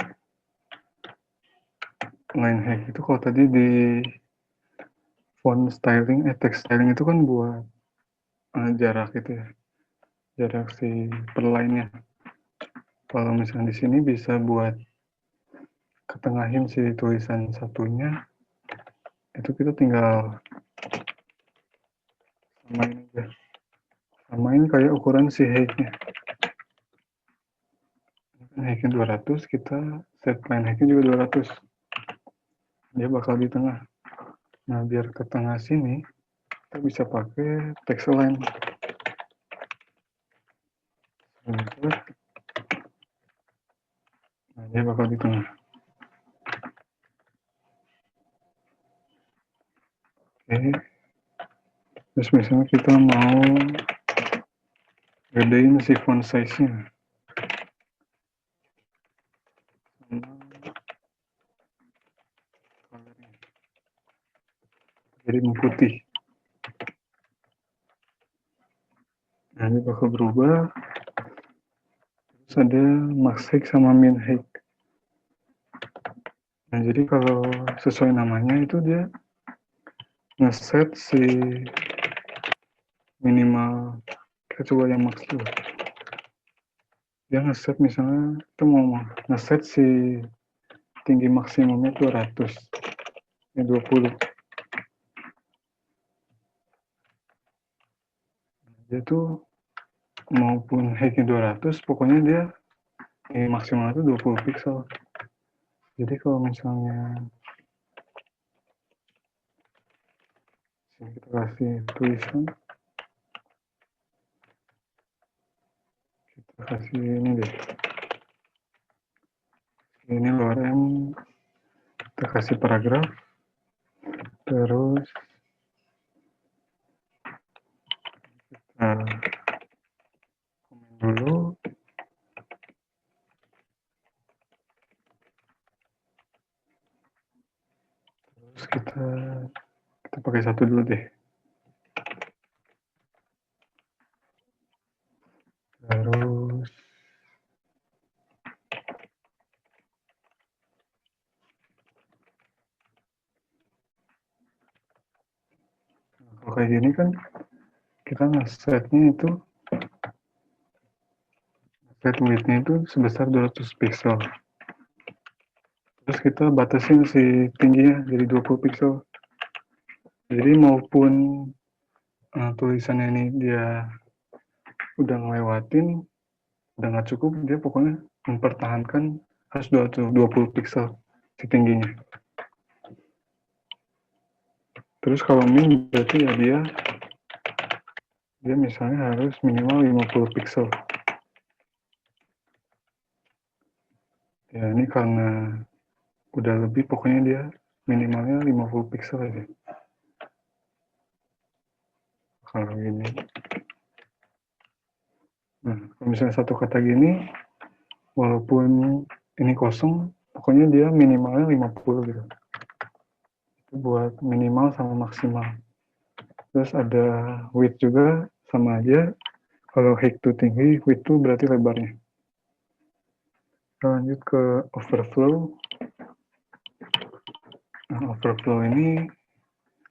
Line height itu kalau tadi di font styling, text styling itu kan buat jarak gitu ya. Jarak si per line-nya. Kalau misalnya di sini bisa buat ketengahin si tulisan satunya, itu kita tinggal samain aja. Samain kayak ukuran si height-nya. Height-nya 200, kita set line height-nya juga 200. Dia bakal di tengah. Nah, biar ke tengah sini, kita bisa pakai text align. Nah, dia bakal di tengah. Oke. Terus misalnya kita mau gedein si font size-nya. Jadi putih. Nah, ini bakal berubah. Terus ada max height sama min height. Nah, jadi kalau sesuai namanya itu dia ngeset si minimal, kita coba yang max dulu. Dia ngeset misalnya, kita mau ngeset si tinggi maksimumnya 200. Ini 20. Dia tuh maupun height-nya 200, pokoknya dia maksimal itu 20 pixel. Jadi kalau misalnya kita kasih tulisan, kita kasih ini deh. Ini lower M, kita kasih paragraf, terus kita komen dulu. Terus kita pakai satu dulu deh. Terus kalau kayak gini kan kita nge-setnya itu set width-nya itu sebesar 200 pixel. Terus kita batasin si tingginya jadi 20 pixel. Jadi maupun tulisannya ini dia udah ngelewatin, udah nggak cukup, dia pokoknya mempertahankan harus 20 pixel si tingginya. Terus kalau min berarti ya dia misalnya harus minimal 50 pixel. Ya ini karena udah lebih, pokoknya dia minimalnya 50 pixel aja. Kalau gini. Nah, kalau misalnya satu kata gini, walaupun ini kosong, pokoknya dia minimalnya 50 gitu. Itu buat minimal sama maksimal. Terus ada width juga, sama aja. Kalau height itu tinggi, width itu berarti lebarnya. Kita lanjut ke overflow. Nah, overflow ini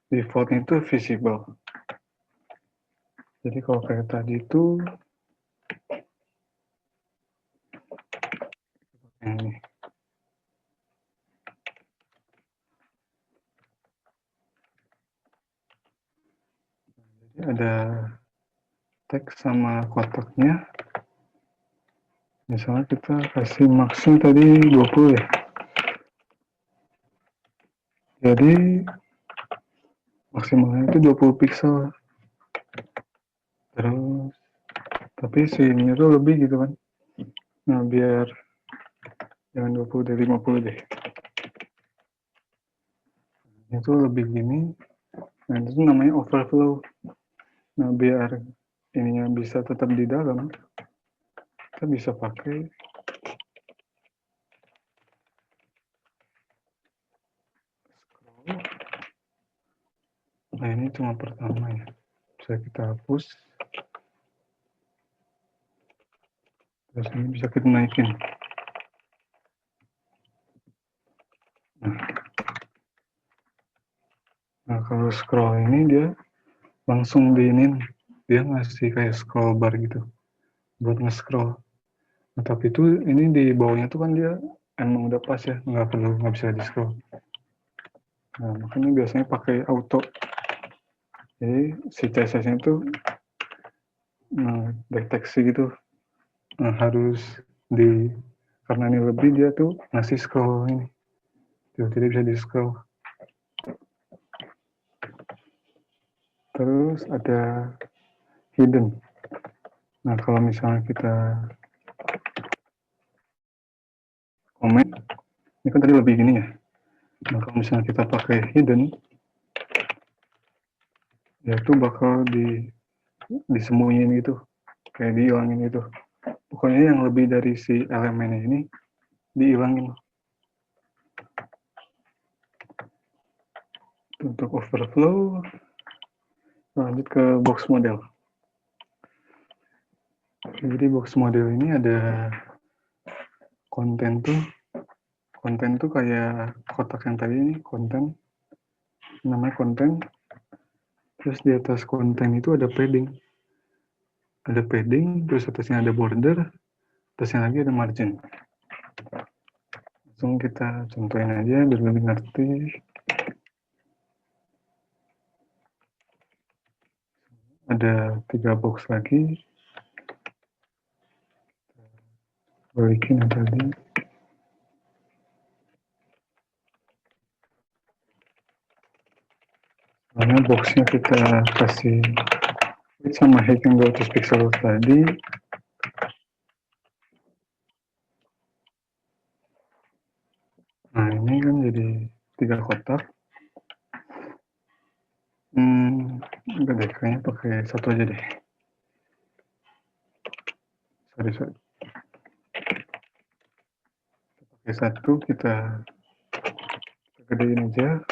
defaultnya itu visible. Jadi kalau kayak tadi itu yang ini. Jadi ada teks sama kotaknya. Misalnya kita kasih maksnya tadi 20 ya. Jadi maksimalnya itu 20 pixel. Terus tapi sini tuh lebih gitu kan. Nah, biar jangan 20 dari 50 deh. Itu lebih gini. Nah, itu namanya overflow. Nah, biar ininya bisa tetap di dalam, kita bisa pakai scroll. Nah, ini cuma pertama ya. Bisa kita hapus. Terus ini bisa kita naikin. Nah, kalau scroll ini dia langsung diinin. Dia ngasih kayak scroll bar gitu buat nge-scroll. Nah, tapi itu ini di bawahnya tuh kan dia emang udah pas ya, nggak bisa di scroll. Nah, makanya biasanya pakai auto. Jadi si CSS-nya itu deteksi gitu. Nah, harus di karena ini lebih dia tuh ngasih scroll ini. Jadi bisa di scroll. Terus ada hidden. Nah, kalau misalnya kita komen, ini kan tadi lebih gini ya. Nah, kalau misalnya kita pakai hidden, ya itu bakal disembunyiin gitu, kayak dihilangin gitu. Pokoknya yang lebih dari si elemennya ini dihilangin. Untuk overflow, lanjut ke box model. Jadi box model ini ada konten tuh kayak kotak yang tadi ini, konten, namanya konten. Terus di atas konten itu ada padding. Ada padding, terus atasnya ada border, atasnya lagi ada margin. Langsung kita contohin aja biar lebih ngerti. Ada 3 box lagi. Balikin yang tadi. Soalnya boxnya kita kasih width sama height yang 200 pixel tadi. Nah, ini kan jadi 3 kotak. Enggak deh, kayaknya pakai satu aja deh. Sorry. Pakai satu, kita gedein aja.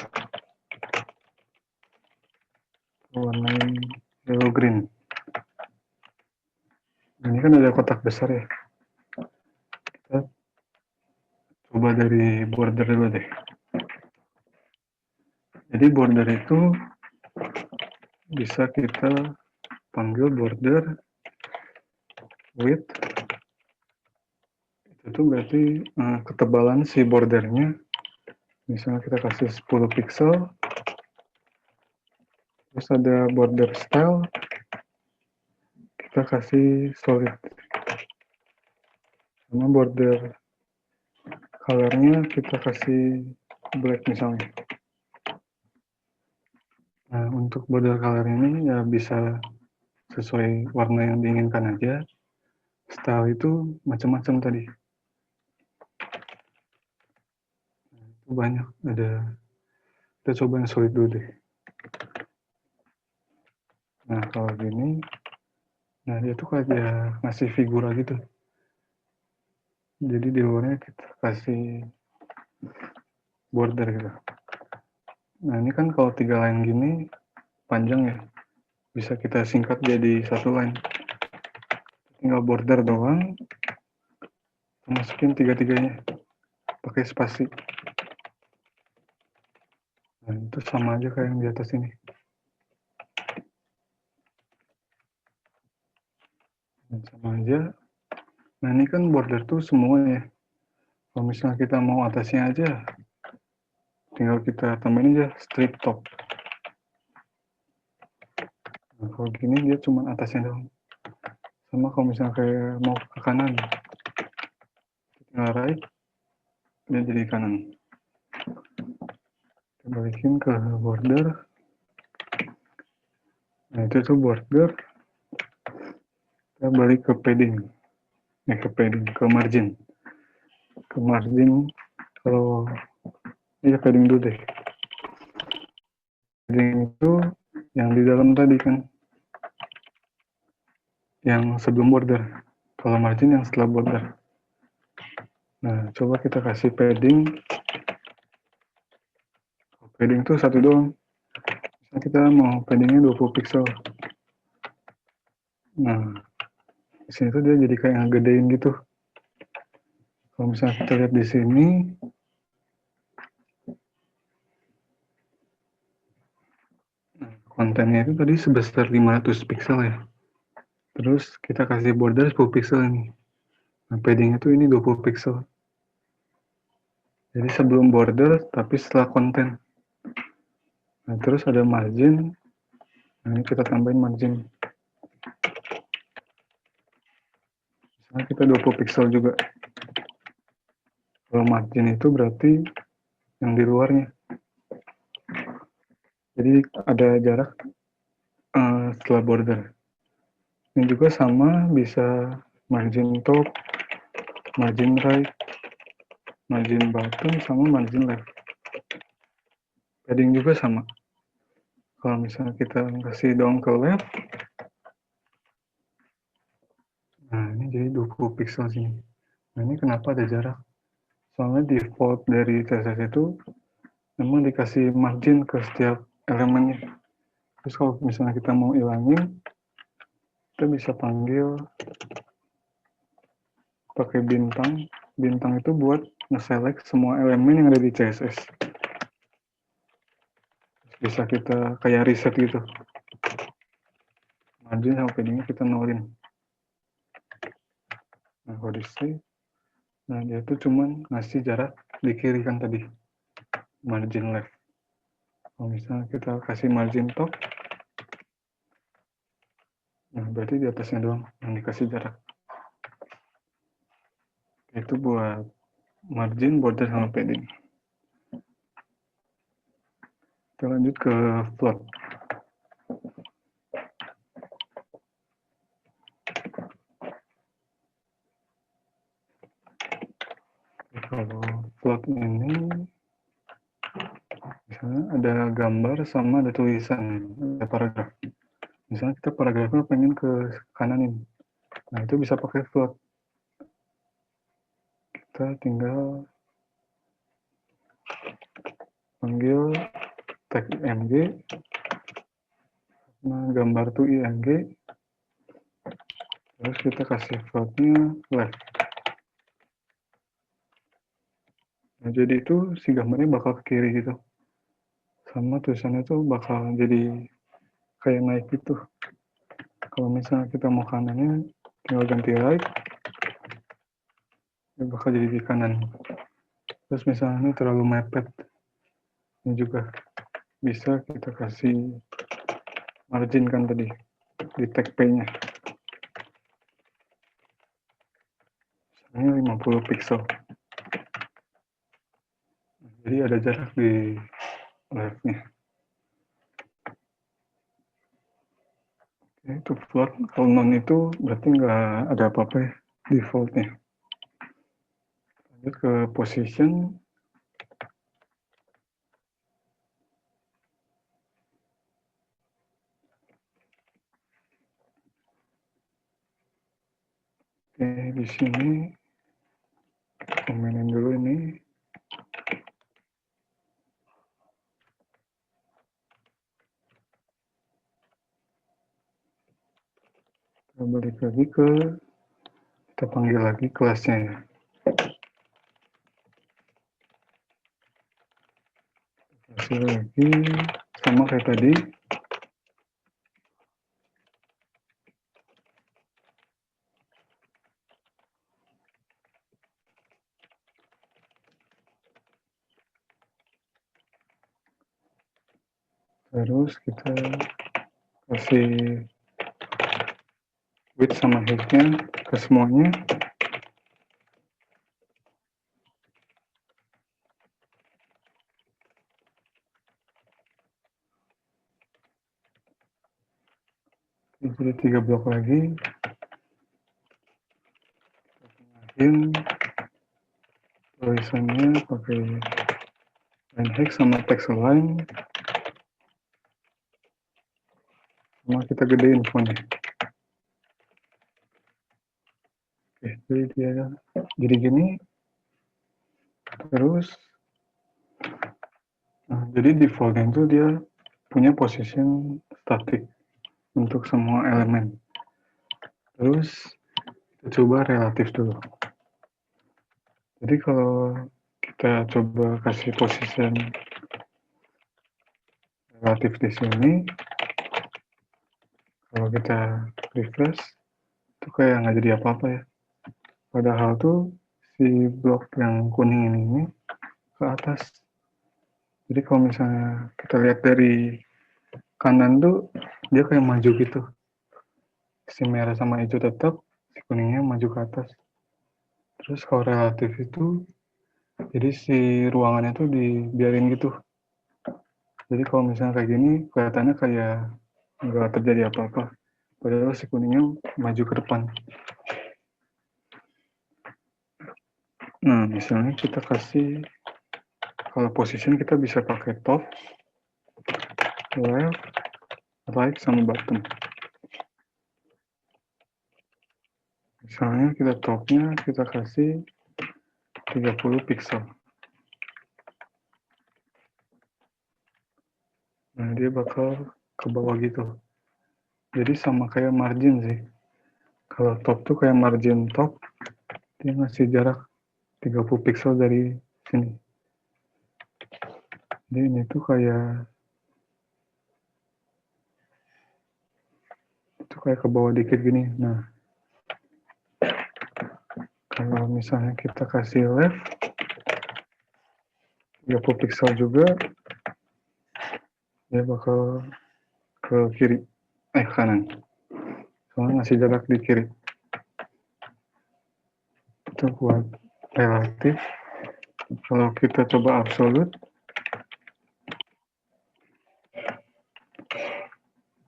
Warnain yellow green. Nah, ini kan ada kotak besar ya. Kita coba dari border dulu deh. Jadi border itu bisa kita panggil border width. Itu berarti ketebalan si bordernya. Misalnya kita kasih 10 pixel. Terus ada border style. Kita kasih solid. Sama border colornya kita kasih black misalnya. Nah, untuk border color ini ya bisa sesuai warna yang diinginkan aja. Style itu macam-macam tadi. Itu banyak, kita coba yang solid dulu deh. Nah, kalau gini, nah dia tuh kayak ngasih figura gitu. Jadi di luarnya kita kasih border gitu. Nah, ini kan kalau 3 line gini panjang ya. Bisa kita singkat jadi 1 line. Tinggal border doang, masukin 3-3-nya pakai spasi. Nah, itu sama aja kayak yang di atas ini. Dan sama aja. Nah, ini kan border tuh semua ya. Kalau misalnya kita mau atasnya aja, tinggal kita tambahin aja strip top. Nah, kalau gini dia cuma atasnya doang. Sama kalau misalnya kayak mau ke kanan, tinggal right, dia jadi kanan. Kita balikin ke border. Nah, itu tuh border. Kita balik ke padding. Ke padding, ke margin. Ke margin, kalau iya padding dulu deh. Padding itu yang di dalam tadi kan, yang sebelum border. Kalau margin yang setelah border. Nah, coba kita kasih padding. Padding itu satu doang. Misalnya kita mau paddingnya 20 pixel. Nah, di sini tuh dia jadi kayak ngegedein gitu. Kalau misalnya kita lihat di sini, kontennya itu tadi sebesar 500 pixel ya. Terus kita kasih border 10 pixel ini. Nah, padding itu ini 20 pixel. Jadi sebelum border, tapi setelah konten. Nah, terus ada margin. Nah, ini kita tambahin margin. Misalnya kita 20 pixel juga. Kalau margin itu berarti yang di luarnya. Jadi ada jarak setelah border. Ini juga sama, bisa margin top, margin right, margin bottom, sama margin left. Padding juga sama. Kalau misalnya kita kasih doang ke left, nah ini jadi 20 pixel sini. Nah ini kenapa ada jarak? Soalnya default dari CSS itu memang dikasih margin ke setiap elemennya. Terus kalau misalnya kita mau hilangin, kita bisa panggil pakai bintang. Bintang itu buat nge-select semua elemen yang ada di CSS. Bisa kita kayak reset gitu. Margin sama paddingnya kita nolin. Nah kalau di save, nah dia tuh cuman ngasih jarak di kiri kan tadi, margin left. Kalau misalnya kita kasih margin top, nah berarti di atasnya doang yang dikasih jarak. Itu buat margin, border, sama padding. Kita lanjut ke float. Kalau float ini, misalnya ada gambar sama ada tulisan, ada paragraf. Misalnya kita paragrafnya pengen ke kanan ini. Nah itu bisa pakai float. Kita tinggal panggil tag img, nah gambar tuh img, terus kita kasih floatnya left. Nah, jadi itu si gambarnya bakal ke kiri gitu. Sama tulisannya tuh bakal jadi kayak naik gitu. Kalau misalnya kita mau kanannya, tinggal ganti right, dia bakal jadi di kanan. Terus misalnya ini terlalu mepet, ini juga bisa kita kasih margin kan tadi, di tag P-nya. Ini 50 pixel. Jadi ada jarak di left-nya. Itu float, kalau non itu berarti nggak ada apa-apa ya, defaultnya. Lanjut ke position. Oke, di sini komenin dulu ini. Kita balik lagi ke, kita panggil lagi kelasnya ya. kasih lagi sama kayak tadi. Terus kita kasih width sama height-nya ke semuanya. Jadi 3 blok lagi. Tengahin tulisannya pakai line hex sama text align. Sama kita gedein fontnya. Oke, jadi dia jadi gini. Terus jadi defaultnya itu dia punya position static untuk semua elemen. Terus kita coba relatif dulu. Jadi kalau kita coba kasih position relatif di sini, kalau kita refresh itu kayak nggak jadi apa-apa ya. Padahal tuh si blok yang kuning ini ke atas. Jadi kalau misalnya kita lihat dari kanan tuh dia kayak maju gitu. Si merah sama hijau tetap, si kuningnya maju ke atas. Terus kalau relatif itu, jadi si ruangannya tuh dibiarin gitu. Jadi kalau misalnya kayak gini, kelihatannya kayak nggak terjadi apa-apa. Padahal si kuningnya maju ke depan. Nah, misalnya kita kasih, kalau position kita bisa pakai top, left, right, sama bottom. Misalnya kita topnya kita kasih 30 pixel. Nah, dia bakal ke bawah gitu. Jadi sama kayak margin sih. Kalau top tuh kayak margin top, dia ngasih jarak 30 pixel dari sini. Jadi ini tuh kayak ke bawah dikit gini. Nah, kalau misalnya kita kasih left 30 pixel juga, dia bakal ke kiri, kanan. Soalnya ngasih jarak di kiri. Itu buat relatif. Kalau kita coba absolut,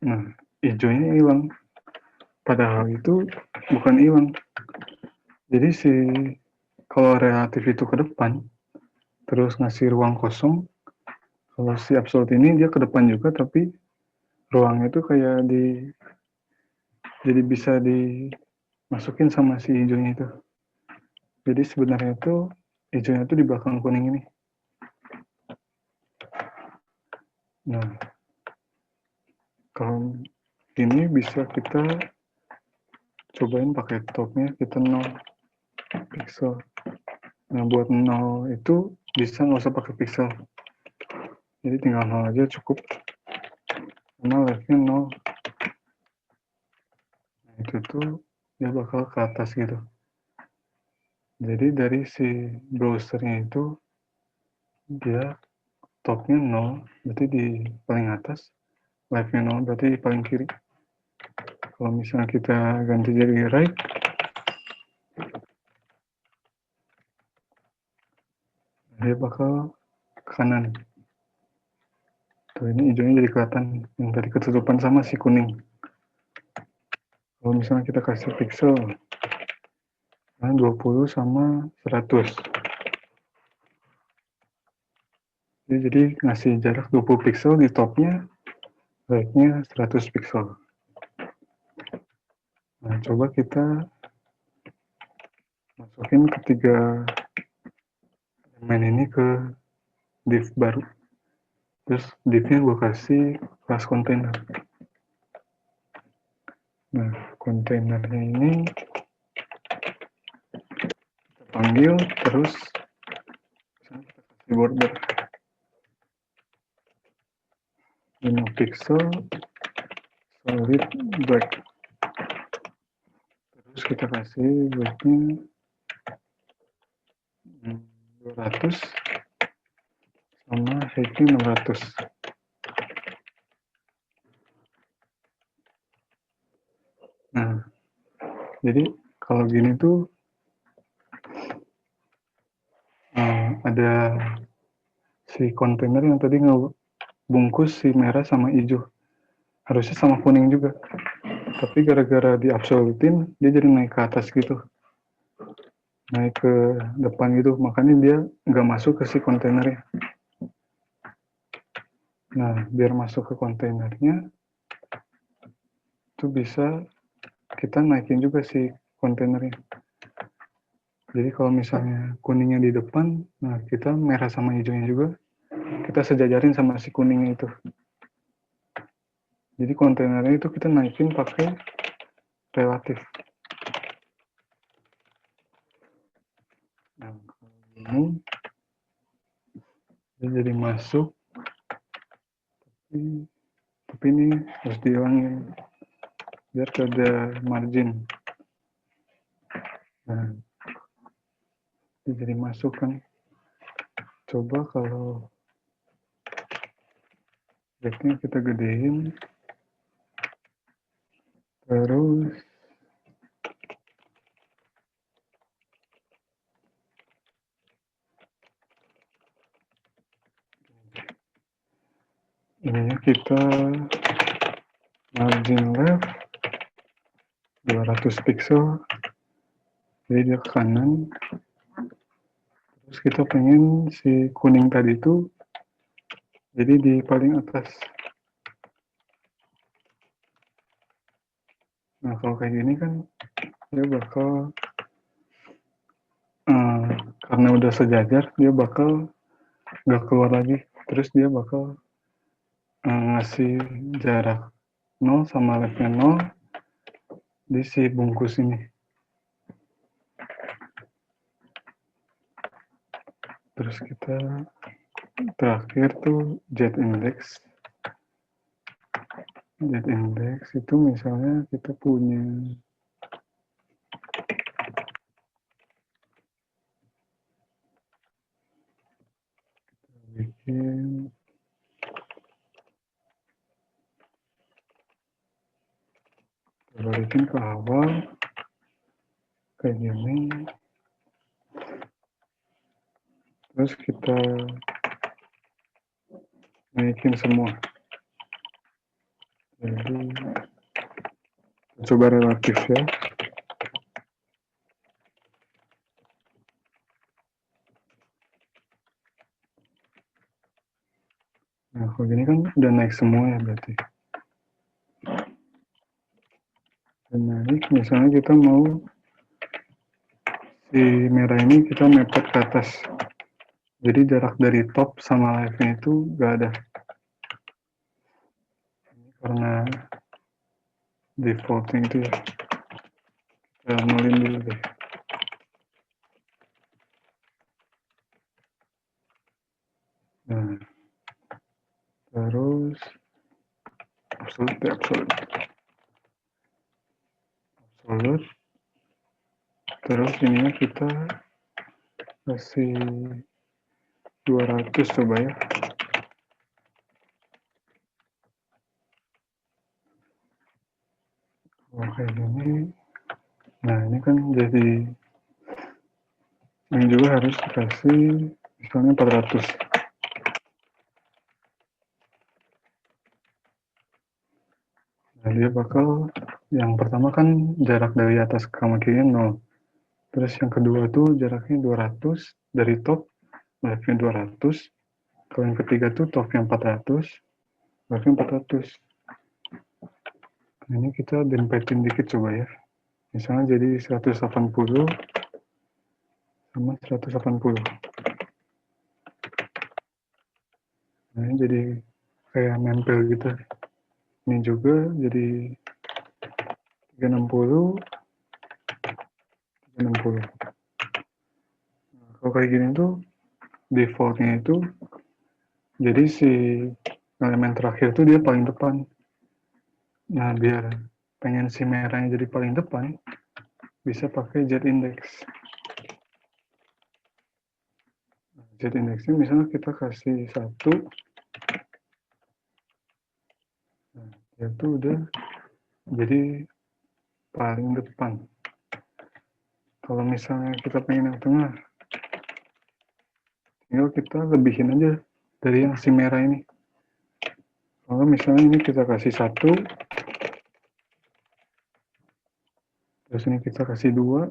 nah hijaunya hilang. Padahal itu bukan hilang. Jadi kalau relatif itu ke depan, terus ngasih ruang kosong, kalau si absolut ini dia ke depan juga, tapi ruangnya itu kayak jadi bisa dimasukin sama si hijaunya itu. Jadi sebenarnya itu hijaunya itu di belakang kuning ini. Nah, kalau ini bisa kita cobain pakai topnya kita 0 pixel. Nah, buat 0 itu bisa nggak usah pakai pixel. Jadi tinggal 0 aja cukup. Karena leftnya 0. Nah, itu tuh dia bakal ke atas gitu. Jadi dari si browsernya itu dia topnya 0 berarti di paling atas, leftnya 0 berarti di paling kiri. Kalau misalnya kita ganti jadi right, dia bakal ke kanan. Tuh, ini hijaunya jadi kelihatan yang tadi ketutupan sama si kuning. Kalau misalnya kita kasih pixel, nah 20 sama 100. Jadi ngasih jarak 20 pixel di topnya, right-nya 100 pixel. Nah, coba kita masukin ketiga elemen ini ke div baru. Terus div-nya gue kasih class container. Nah, kontainernya ini kita panggil, terus kita kasih border. 5 pixel solid black. Terus kita kasih width-nya 200 sama height-nya 600. Nah, jadi kalau gini tuh ada si kontainer yang tadi ngebungkus si merah sama hijau. Harusnya sama kuning juga. Tapi gara-gara diabsolutin, dia jadi naik ke atas gitu. Naik ke depan gitu. Makanya dia nggak masuk ke si kontainernya. Nah, biar masuk ke kontainernya, itu bisa kita naikin juga si kontainernya. Jadi kalau misalnya kuningnya di depan, nah kita merah sama hijaunya juga, kita sejajarin sama si kuningnya itu. Jadi kontainernya itu kita naikin pakai relatif. Nah, ini dia jadi masuk, tapi ini harus dihilangin biar ada margin. Nah, dia jadi masuk kan. Coba kalau backnya kita gedein, terus ininya kita margin left 200 pixel, jadi dia ke kanan. Terus kita pengen si kuning tadi itu jadi di paling atas. Nah kalau kayak gini kan dia bakal karena udah sejajar, dia bakal nggak keluar lagi. Terus dia bakal ngasih jarak 0 sama leftnya 0 di si bungkus ini. Terus kita terakhir tuh jet index. Jet index itu misalnya kita punya bikin balikin ke awal kayak gini. Terus kita naikin semua. Jadi coba relatif ya. Nah kalau gini kan udah naik semua ya berarti. Dan naik misalnya kita mau si merah ini kita mepet ke atas. Jadi jarak dari top sama left-nya itu gak ada. Karena defaultnya itu ya. Kita nolin dulu deh. Nah, terus absolute. Terus ininya kita kasih 200 coba ya. Oke ini. Nah ini kan jadi ini juga harus dikasih misalnya 400. Nah dia bakal yang pertama kan jarak dari atas ke kirinya 0. Terus yang kedua tuh jaraknya 200 dari top, leftnya 200. Kalau yang ketiga tuh topnya 400, leftnya 400. Nah, ini kita dempetin dikit coba ya. Misalnya jadi 180 sama 180. Nah ini jadi kayak nempel gitu. Ini juga jadi 360, 360. Nah, kalau kayak gini tuh defaultnya itu jadi si elemen terakhir itu dia paling depan. Nah, biar pengen si merahnya jadi paling depan, bisa pakai z-index. Z-indexnya misalnya kita kasih 1, nah, itu udah jadi paling depan. Kalau misalnya kita pengen yang tengah, tinggal kita lebihin aja dari yang si merah ini. Kalau misalnya ini kita kasih 1, terus ini kita kasih 2,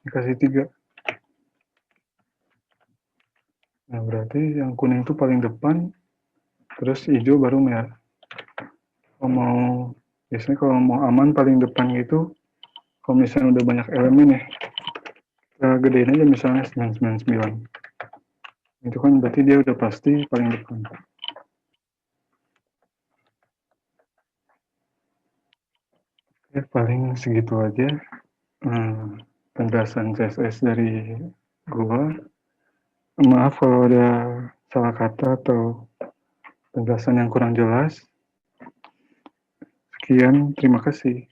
ini kasih 3. Nah, berarti yang kuning itu paling depan, terus hijau baru merah. Biasanya kalau mau aman paling depan gitu, kalau misalnya udah banyak elemen ya, kita gedein aja misalnya 999. Itu kan berarti dia udah pasti paling depan. Ya, paling segitu aja penjelasan CSS dari gua. Maaf kalau ada salah kata atau penjelasan yang kurang jelas. Sekian, terima kasih.